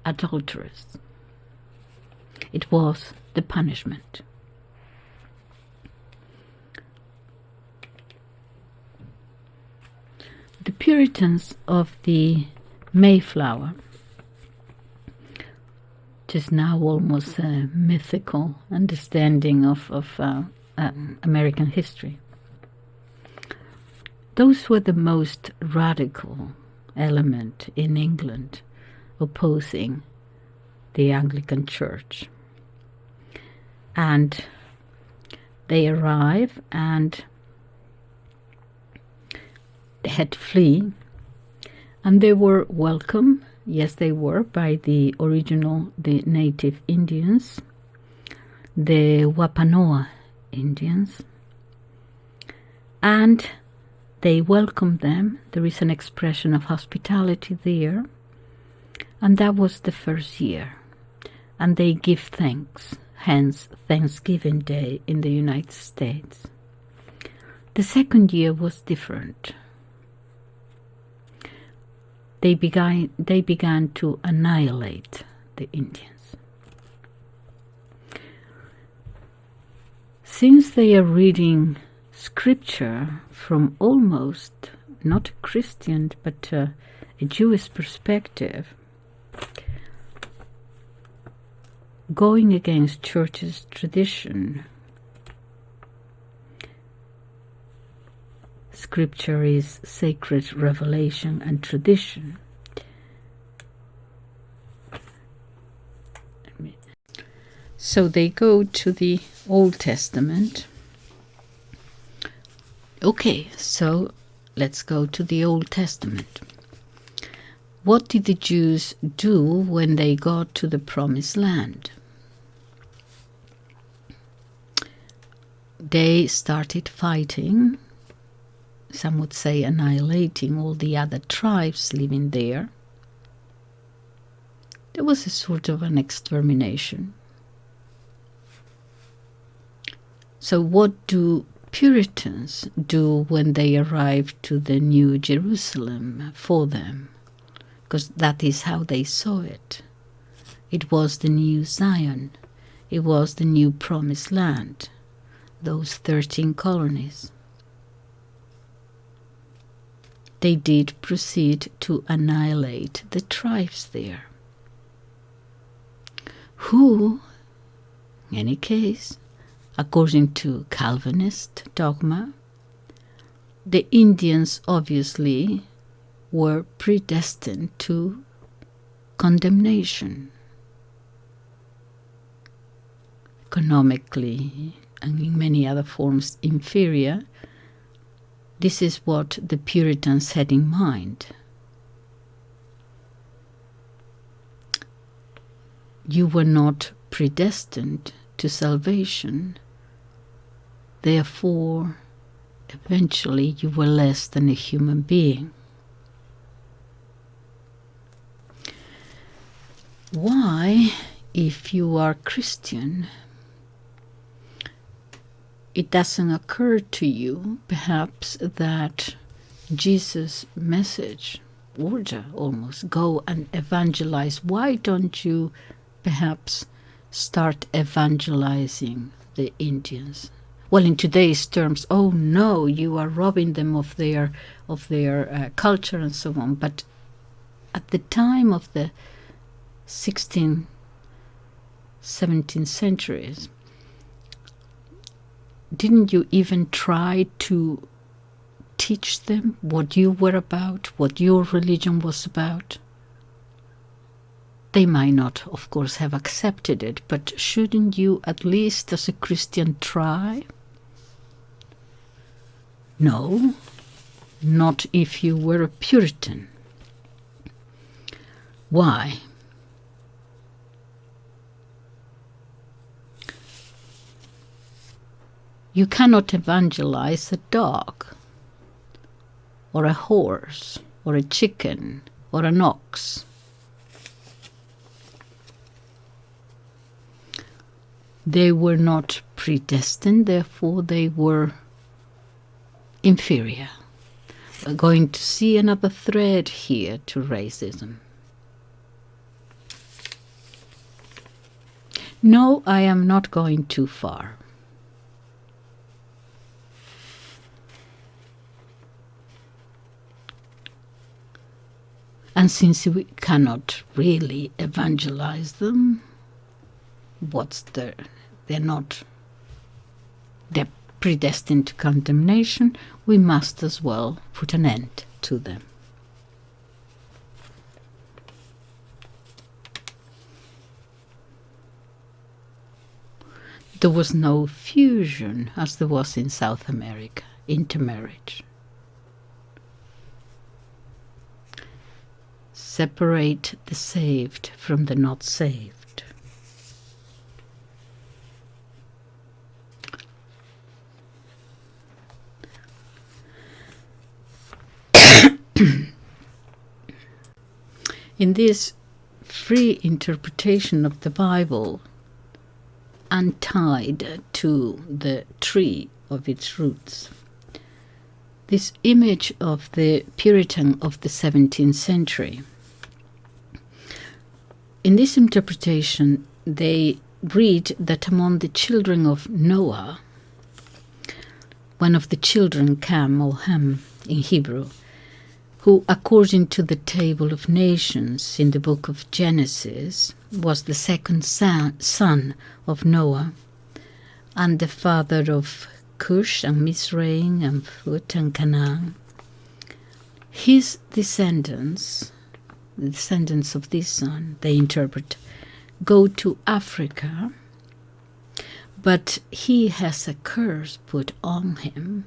Adulteress. It was the punishment. The Puritans of the Mayflower, which is now almost a mythical understanding of American history. Those were the most radical element in England opposing the Anglican Church. And they arrive and they had to flee, and they were welcome. Yes, they were, by the native Indians, the Wampanoag Indians, and they welcomed them. There is an expression of hospitality there, and that was the first year. And they give thanks, hence Thanksgiving Day in the United States. The second year was different. They began to annihilate the Indians. Since they are reading scripture from almost not a Christian but a Jewish perspective, going against church's tradition, scripture is sacred revelation and tradition. So they go to the Old Testament. Okay, so let's go to the Old Testament. What did the Jews do when they got to the Promised Land? They started fighting. Some would say annihilating all the other tribes living there. There was a sort of an extermination. So what do Puritans do when they arrive to the New Jerusalem for them? Because that is how they saw it. It was the new Zion. It was the new Promised Land. Those 13 colonies. They did proceed to annihilate the tribes there, who, in any case, according to Calvinist dogma, the Indians obviously were predestined to condemnation, economically and in many other forms inferior. This is what the Puritans had in mind. You were not predestined to salvation, therefore, eventually you were less than a human being. Why, if you are Christian, it doesn't occur to you, perhaps, that Jesus' message, order almost, go and evangelize. Why don't you perhaps start evangelizing the Indians? Well, in today's terms, oh no, you are robbing them of their culture and so on. But at the time of the 16th, 17th centuries, didn't you even try to teach them what you were about, what your religion was about? They might not, of course, have accepted it, but shouldn't you, at least as a Christian, try? No, not if you were a Puritan. Why? You cannot evangelize a dog, or a horse, or a chicken, or an ox. They were not predestined, therefore they were inferior. We're going to see another thread here to racism. No, I am not going too far. And since we cannot really evangelize them, they're predestined to condemnation, we must as well put an end to them. There was no fusion as there was in South America, intermarriage. Separate the saved from the not saved. In this free interpretation of the Bible, untied to the tree of its roots, this image of the Puritan of the 17th century, in this interpretation, they read that among the children of Noah, one of the children, Cam or Ham in Hebrew, who, according to the Table of Nations in the book of Genesis, was the second son of Noah, and the father of Cush and Mizraim and Phut and Canaan. His descendants, the descendants of this son, they interpret, go to Africa, but he has a curse put on him,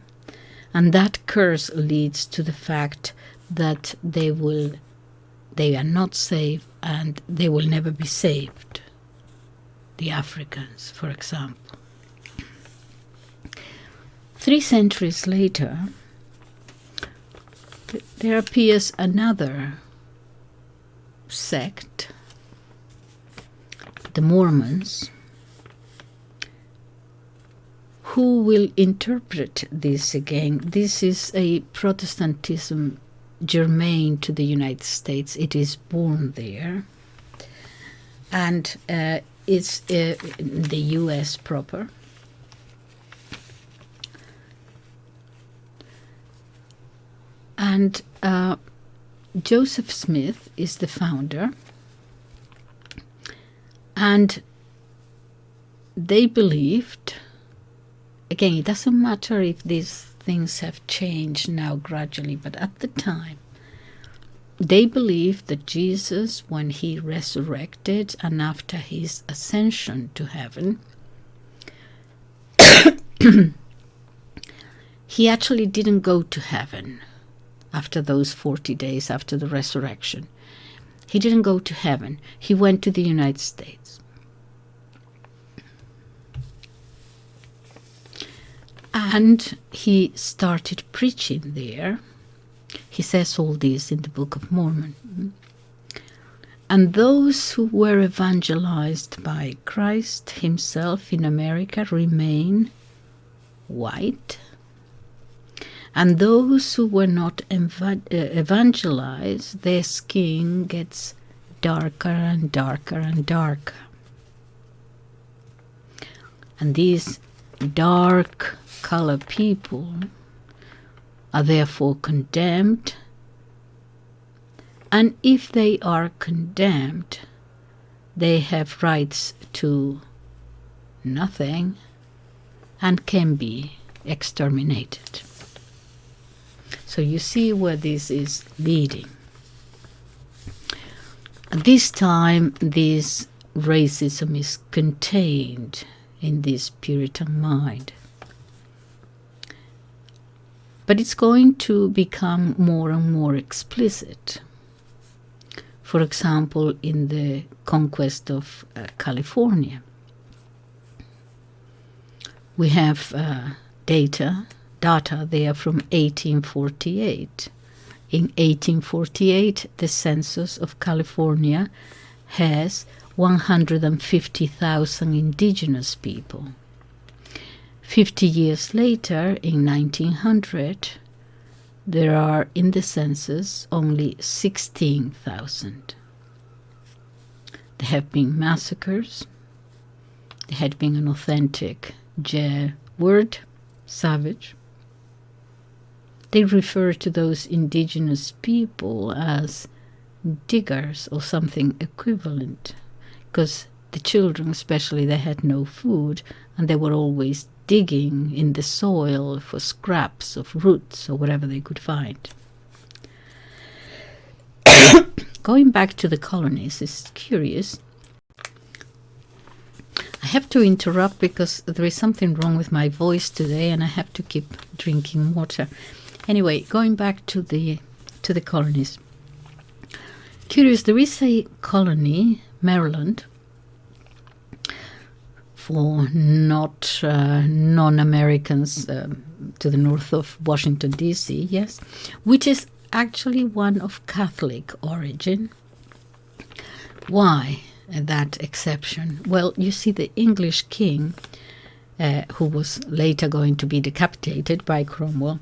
and that curse leads to the fact that they are not saved and they will never be saved. The Africans, for example. 3 centuries later, there appears another sect, the Mormons, who will interpret this again. This is a Protestantism germane to the United States. It is born there, and it's the US proper. And Joseph Smith is the founder, and they believed, again, it doesn't matter if these things have changed now gradually, but at the time, they believed that Jesus, when he resurrected and after his ascension to heaven, he actually didn't go to heaven after those 40 days after the resurrection. He didn't go to heaven. He went to the United States. And he started preaching there. He says all this in the Book of Mormon. And those who were evangelized by Christ himself in America remain white. And those who were not evangelized, their skin gets darker and darker and darker. And these dark color people are therefore condemned. And if they are condemned, they have rights to nothing and can be exterminated. So you see where this is leading. This time, this racism is contained in this Puritan mind. But it's going to become more and more explicit. For example, in the conquest of California, we have data there from 1848. In 1848, the census of California has 150,000 indigenous people. 50 years later, in 1900, there are in the census only 16,000. There have been massacres. There had been an authentic word, savage. They refer to those indigenous people as diggers or something equivalent, because the children especially, they had no food and they were always digging in the soil for scraps of roots or whatever they could find. Going back to the colonies is curious. I have to interrupt because there is something wrong with my voice today and I have to keep drinking water. Anyway, going back to the colonies. Curious, there is a colony, Maryland, for not non-Americans to the north of Washington, D.C., yes, which is actually one of Catholic origin. Why that exception? Well, you see, the English king, who was later going to be decapitated by Cromwell,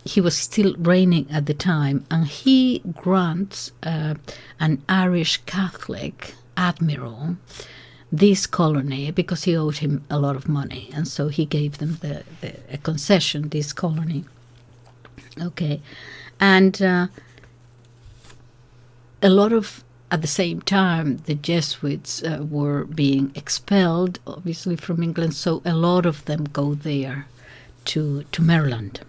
he was still reigning at the time, and he grants an Irish Catholic admiral this colony because he owed him a lot of money, and so he gave them a concession, this colony. Okay, and a lot of, at the same time, the Jesuits were being expelled, obviously, from England, so a lot of them go there to Maryland.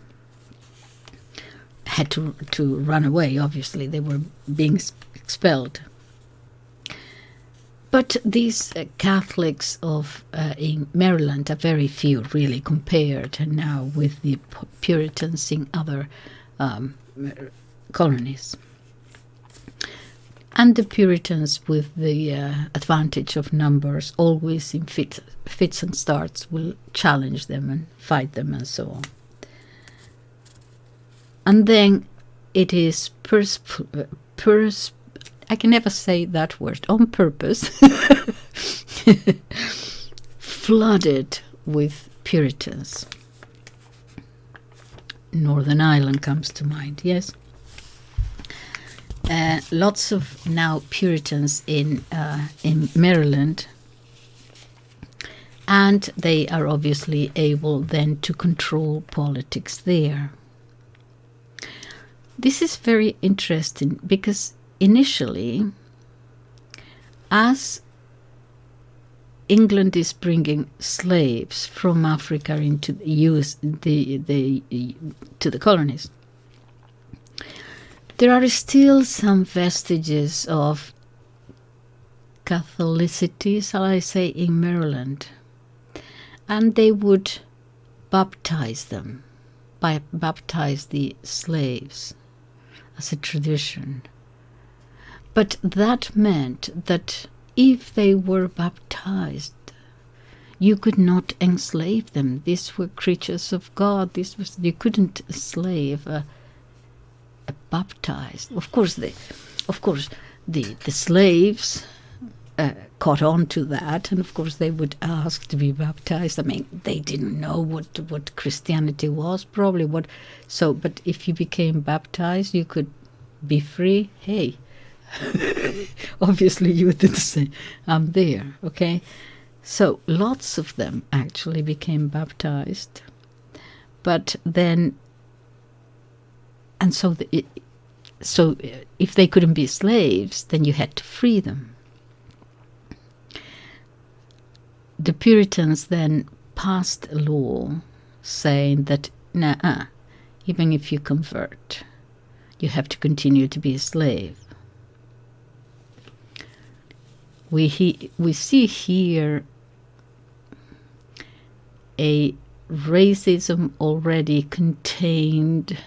Had to run away, obviously, they were being expelled. But these Catholics in Maryland are very few, really, compared now with the Puritans in other colonies. And the Puritans, with the advantage of numbers, always in fits and starts, will challenge them and fight them and so on. And then it is I can never say that word, on purpose, flooded with Puritans. Northern Ireland comes to mind, yes. Lots of now Puritans in Maryland, and they are obviously able then to control politics there. This is very interesting because initially, as England is bringing slaves from Africa into to the colonies, there are still some vestiges of Catholicity, shall I say, in Maryland, and they would baptize them baptize the slaves as a tradition. But that meant that if they were baptized, you could not enslave them. These were creatures of God. You couldn't enslave a baptized. Of course, the slaves caught on to that, and of course they would ask to be baptized. I mean, they didn't know what Christianity was, probably what. So, but if you became baptized, you could be free. Hey, obviously you did say, I'm there, okay? So lots of them actually became baptized, but then, and so if they couldn't be slaves, then you had to free them. The Puritans then passed a law saying that, even if you convert, you have to continue to be a slave. We see here a racism already contained,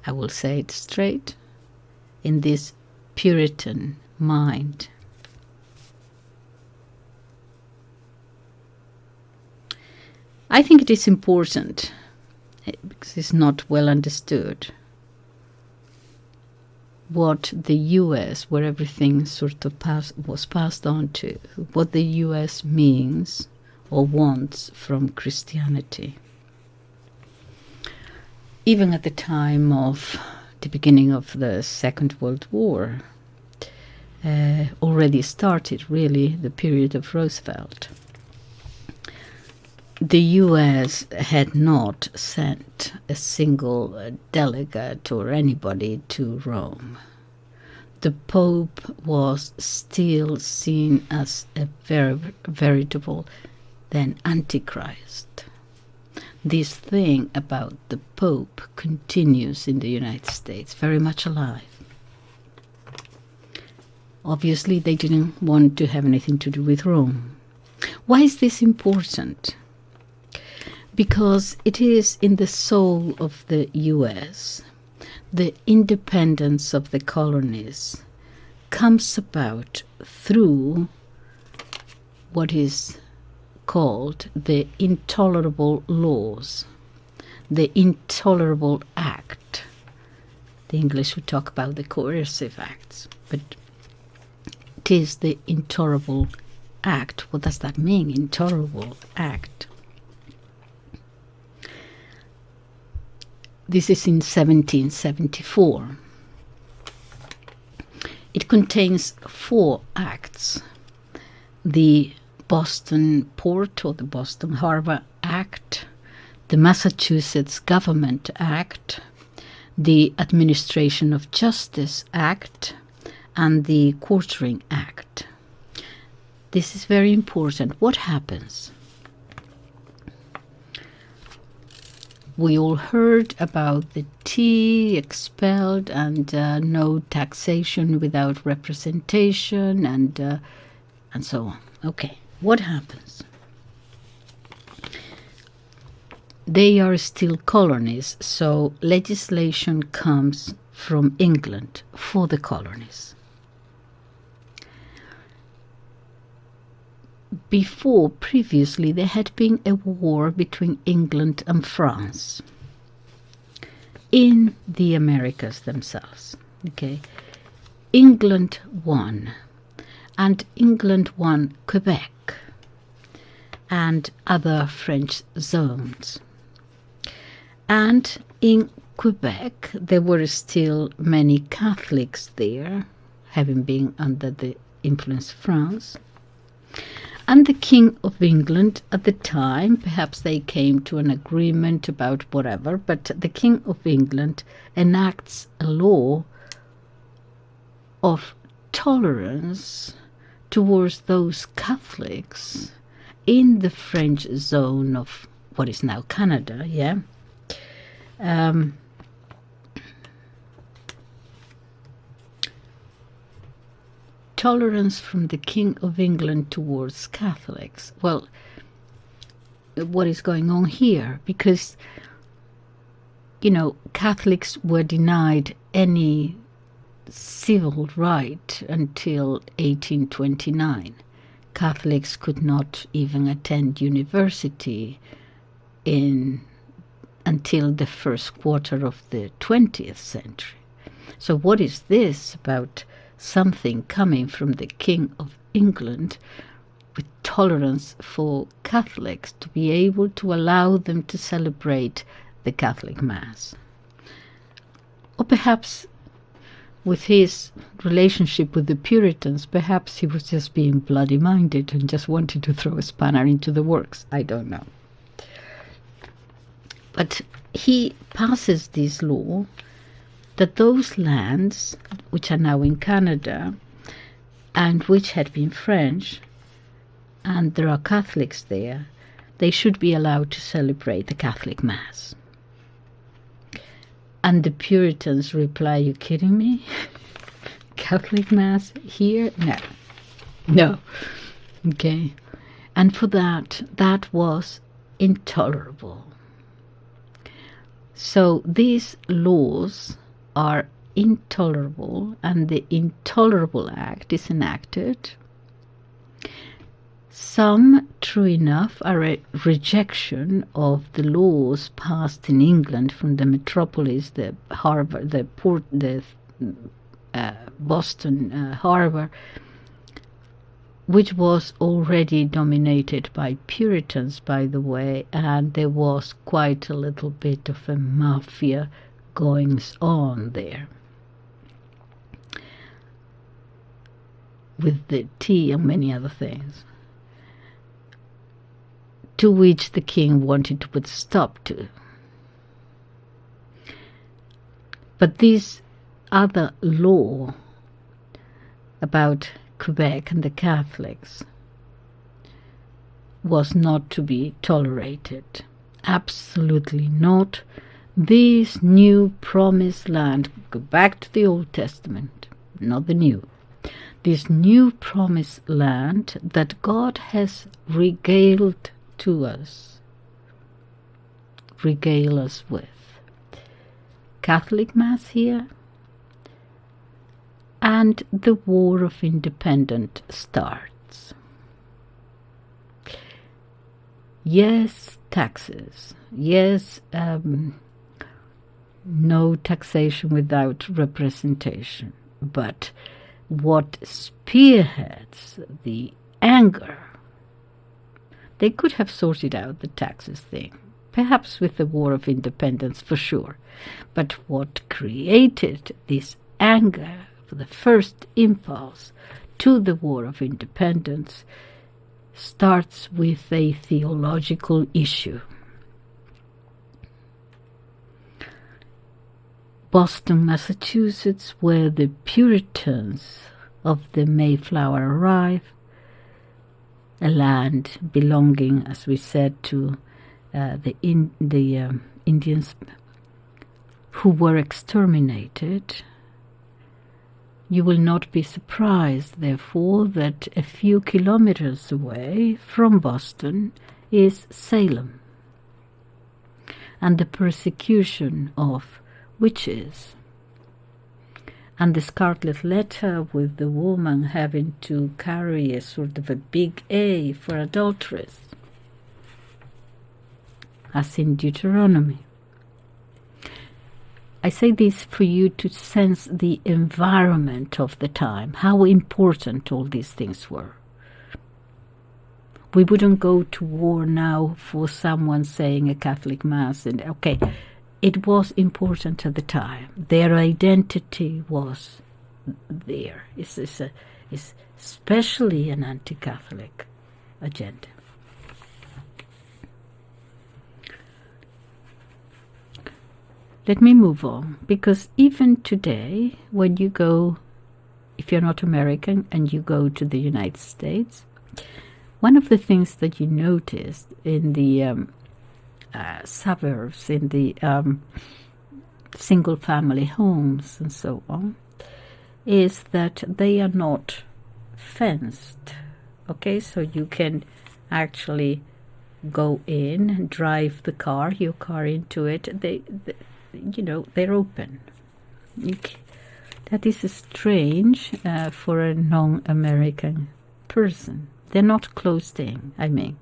I will say it straight, in this Puritan mind. I think it is important, because it's not well understood, what the US, where everything sort of was passed on to, what the US means or wants from Christianity. Even at the time of the beginning of the Second World War, already started really the period of Roosevelt. The US had not sent a single delegate or anybody to Rome. The Pope was still seen as a veritable then Antichrist. This thing about the Pope continues in the United States, very much alive. Obviously, they didn't want to have anything to do with Rome. Why is this important? Because it is in the soul of the US. The independence of the colonies comes about through what is called the intolerable laws, the intolerable act. The English would talk about the coercive acts, but it is the intolerable act. What does that mean, intolerable act? This is in 1774. It contains 4 acts. The Boston Port or the Boston Harbor Act, the Massachusetts Government Act, the Administration of Justice Act, and the Quartering Act. This is very important. What happens? We all heard about the tea expelled and no taxation without representation and so on. Okay, what happens? They are still colonies, so legislation comes from England for the colonies. Previously, there had been a war between England and France in the Americas themselves. Okay, England won, and England won Quebec and other French zones. And in Quebec, there were still many Catholics there, having been under the influence of France. And the King of England at the time, perhaps they came to an agreement about whatever, but the King of England enacts a law of tolerance towards those Catholics in the French zone of what is now Canada, yeah? Tolerance from the King of England towards Catholics. Well, what is going on here? Because Catholics were denied any civil right until 1829. Catholics could not even attend university until the first quarter of the 20th century. So what is this about something coming from the King of England with tolerance for Catholics to be able to allow them to celebrate the Catholic Mass? Or perhaps with his relationship with the Puritans, perhaps he was just being bloody-minded and just wanted to throw a spanner into the works. I don't know. But he passes this law that those lands, which are now in Canada, and which had been French, and there are Catholics there, they should be allowed to celebrate the Catholic Mass. And the Puritans reply, you kidding me? Catholic Mass here? No. Okay. And for that was intolerable. So these laws are intolerable, and the Intolerable Act is enacted. Some, true enough, are a rejection of the laws passed in England from the metropolis, the harbour, the port, the Boston harbour, which was already dominated by Puritans, by the way, and there was quite a little bit of a mafia goings on there, with the tea and many other things, to which the king wanted to put a stop to. But this other law about Quebec and the Catholics was not to be tolerated. Absolutely not. This new promised land, go back to the Old Testament, not the New. This new promised land that God has regaled to us, regale us with. Catholic Mass here, and the War of Independence starts. Yes, taxes. Yes, no taxation without representation. But what spearheads the anger, they could have sorted out the taxes thing, perhaps with the War of Independence for sure. But what created this anger, for the first impulse to the War of Independence, starts with a theological issue. Boston, Massachusetts, where the Puritans of the Mayflower arrive, a land belonging, as we said, to the Indians who were exterminated. You will not be surprised, therefore, that a few kilometers away from Boston is Salem, and the persecution of witches, and the Scarlet Letter with the woman having to carry a sort of a big A for adulteress, as in Deuteronomy. I say this for you to sense the environment of the time, how important all these things were. We wouldn't go to war now for someone saying a Catholic Mass, and okay, it was important at the time. Their identity was there. It's especially an anti-Catholic agenda. Let me move on, because even today, when you go, if you're not American and you go to the United States, one of the things that you notice in the suburbs, in the single-family homes and so on, is that they are not fenced. Okay, so you can actually go in and drive your car into it. they're open. That is strange for a non-American person. They're not closed in, I mean.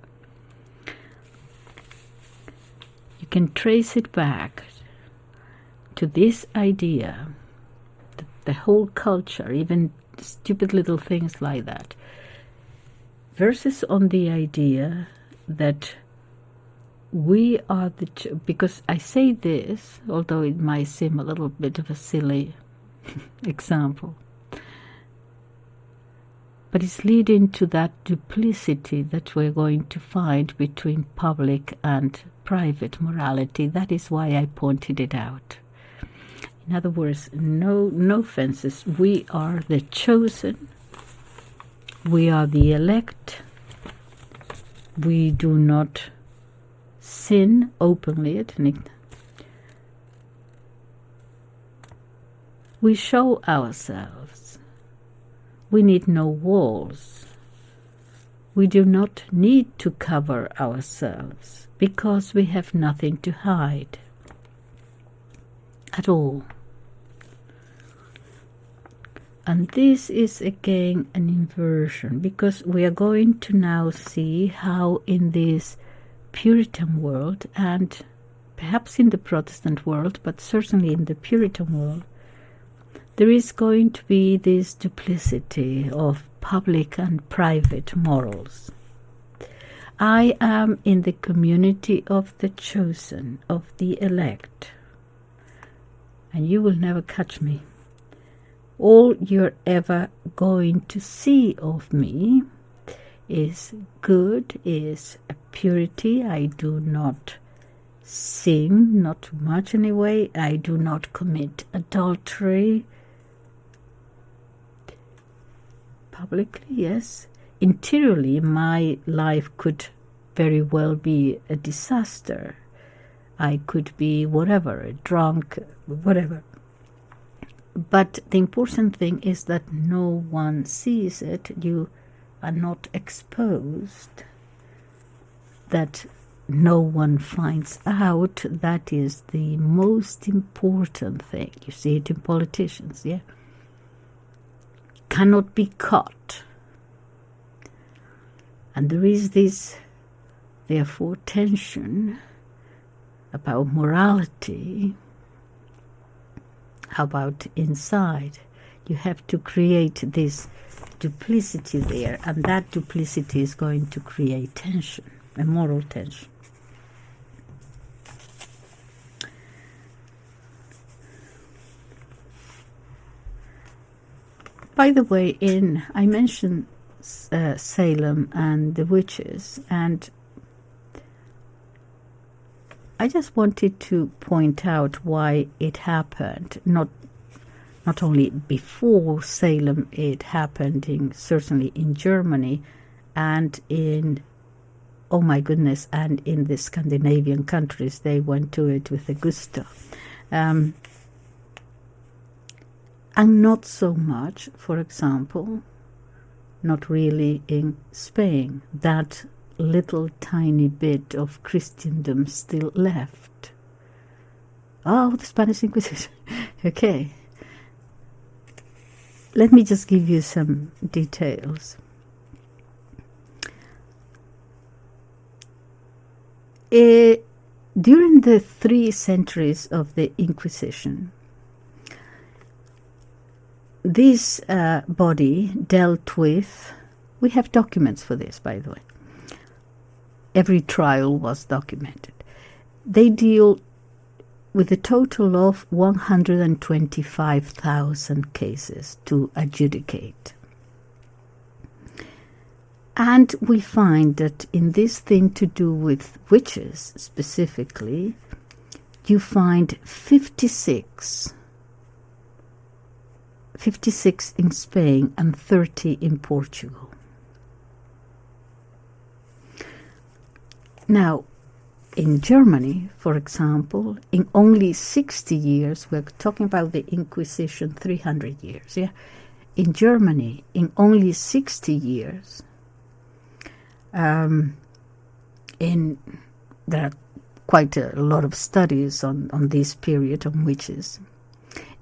You can trace it back to this idea, the whole culture, even stupid little things like that, versus on the idea that we are because I say this, although it might seem a little bit of a silly example, but it's leading to that duplicity that we're going to find between public and private morality. That is why I pointed it out. In other words, no offenses. We are the chosen. We are the elect. We do not sin openly. We show ourselves. We need no walls. We do not need to cover ourselves because we have nothing to hide at all. And this is again an inversion, because we are going to now see how in this Puritan world, and perhaps in the Protestant world, but certainly in the Puritan world, there is going to be this duplicity of public and private morals. I am in the community of the chosen, of the elect, and you will never catch me. All you're ever going to see of me is good, is a purity. I do not sin, not too much anyway. I do not commit adultery. Publicly, yes. Interiorly, my life could very well be a disaster. I could be whatever, a drunk, whatever. But the important thing is that no one sees it. You are not exposed. That no one finds out. That is the most important thing. You see it in politicians, yeah? Cannot be caught. And there is this, therefore, tension about morality. How about inside? You have to create this duplicity there, and that duplicity is going to create tension, a moral tension. By the way, I mentioned Salem and the witches, and I just wanted to point out why it happened. Not only before Salem, it happened certainly in Germany and in, oh my goodness, and in the Scandinavian countries. They went to it with a gusto. And not so much, for example, not really in Spain. That little tiny bit of Christendom still left. Oh, the Spanish Inquisition. Okay. Let me just give you some details. During the 3 centuries of the Inquisition, this body dealt with, we have documents for this, by the way. Every trial was documented. They deal with a total of 125,000 cases to adjudicate. And we find that in this thing to do with witches specifically, you find 56 in Spain and 30 in Portugal. Now, in Germany, for example, in only 60 years, we're talking about the Inquisition 300 years, yeah? In Germany, in only 60 years, there are quite a lot of studies on this period on witches.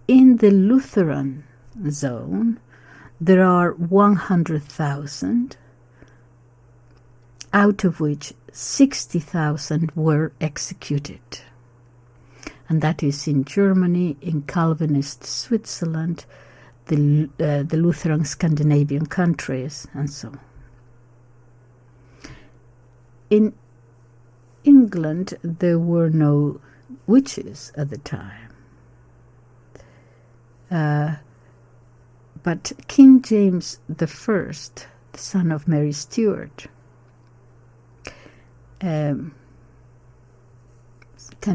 In the Lutheran zone, there are 100,000, out of which 60,000 were executed. And that is in Germany, in Calvinist Switzerland, the Lutheran Scandinavian countries, and so on. In England, there were no witches at the time. But King James I, the son of Mary Stuart, kind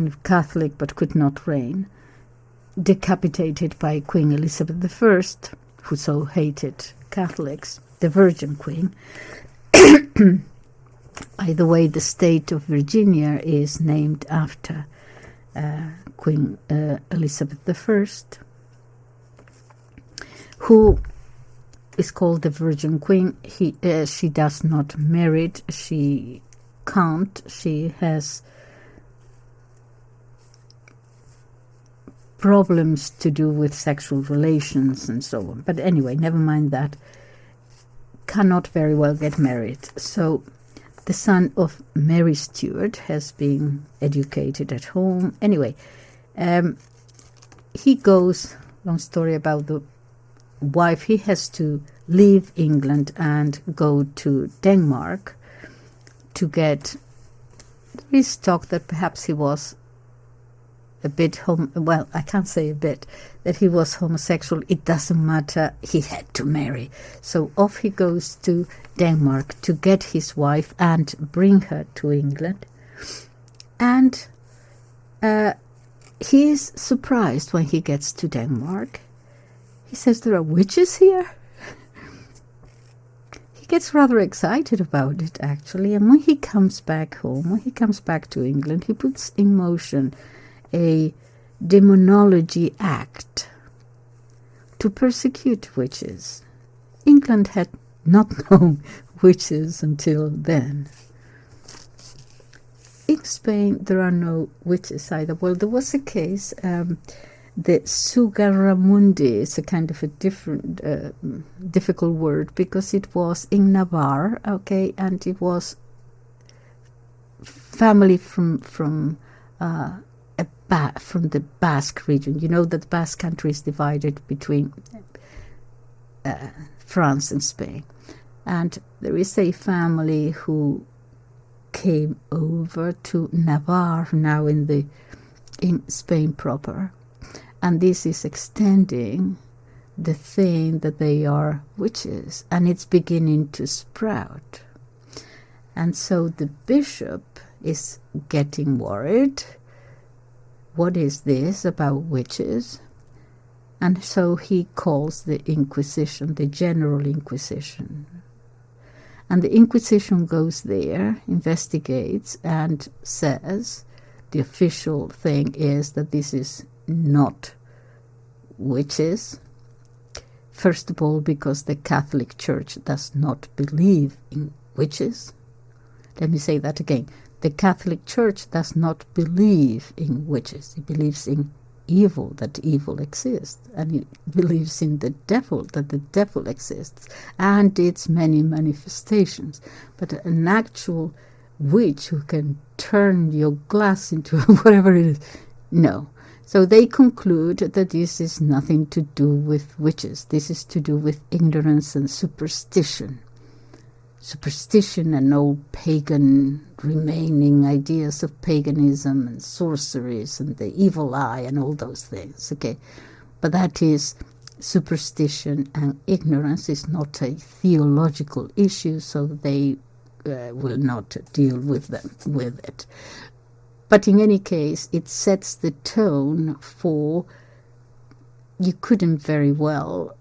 of Catholic but could not reign, decapitated by Queen Elizabeth I, who so hated Catholics, the Virgin Queen. By the way, the state of Virginia is named after Queen Elizabeth I, who is called the Virgin Queen. She does not marry. She can't. She has problems to do with sexual relations and so on. But anyway, never mind that. Cannot very well get married. So the son of Mary Stuart has been educated at home. Anyway, he goes, long story about the wife, he has to leave England and go to Denmark to get, there is talk that perhaps he was a bit, well, I can't say a bit, that he was homosexual. It doesn't matter, he had to marry. So off he goes to Denmark to get his wife and bring her to England. And he is surprised when he gets to Denmark. He says, there are witches here? He gets rather excited about it, actually. And when he comes back home, when he comes back to England, he puts in motion a demonology act to persecute witches. England had not known witches until then. In Spain, there are no witches either. Well, there was a case, the Sugaramundi is a kind of a different, difficult word, because it was in Navarre, okay, and it was family from the Basque region. You know that the Basque country is divided between France and Spain. And there is a family who came over to Navarre, now in Spain proper. And this is extending the thing that they are witches, and it's beginning to sprout. And so the bishop is getting worried. What is this about witches? And so he calls the Inquisition, the General Inquisition. And the Inquisition goes there, investigates, and says the official thing is that this is not witches. First of all, because the Catholic Church does not believe in witches. Let me say that again. The Catholic Church does not believe in witches. It believes in evil, that evil exists. And it believes in the devil, that the devil exists. And its many manifestations. But an actual witch who can turn your glass into whatever it is, no. So they conclude that this is nothing to do with witches. This is to do with ignorance and superstition. Superstition and old pagan remaining ideas of paganism and sorceries and the evil eye and all those things. Okay, but that is superstition, and ignorance is not a theological issue, so they will not deal with it. But in any case, it sets the tone for, you couldn't very well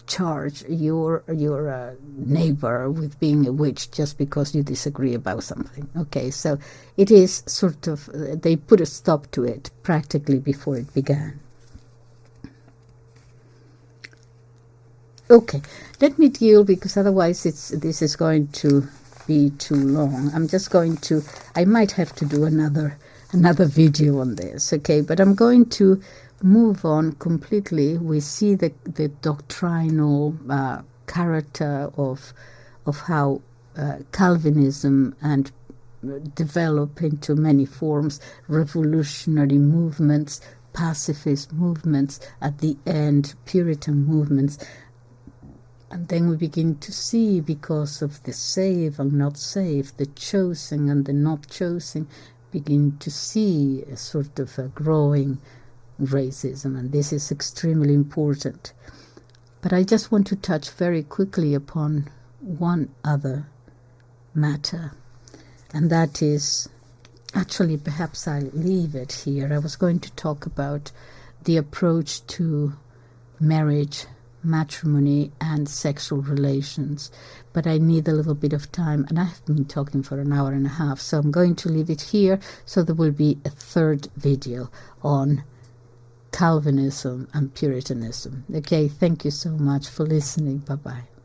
charge your neighbor with being a witch just because you disagree about something. Okay, so it is sort of, they put a stop to it practically before it began. Okay, let me deal, because otherwise this is going to be too long. I'm just going to, I might have to do another video on this, okay? But I'm going to move on completely. We see the doctrinal character of how Calvinism and develop into many forms, revolutionary movements, pacifist movements, at the end Puritan movements. And then we begin to see, because of the saved and not saved, the chosen and the not chosen, begin to see a sort of a growing racism, and this is extremely important. But I just want to touch very quickly upon one other matter, and that is, actually perhaps I'll leave it here. I was going to talk about the approach to marriage, matrimony and sexual relations, but I need a little bit of time, and I've been talking for an hour and a half, so I'm going to leave it here. So there will be a third video on Calvinism and Puritanism. Okay, thank you so much for listening. Bye-bye.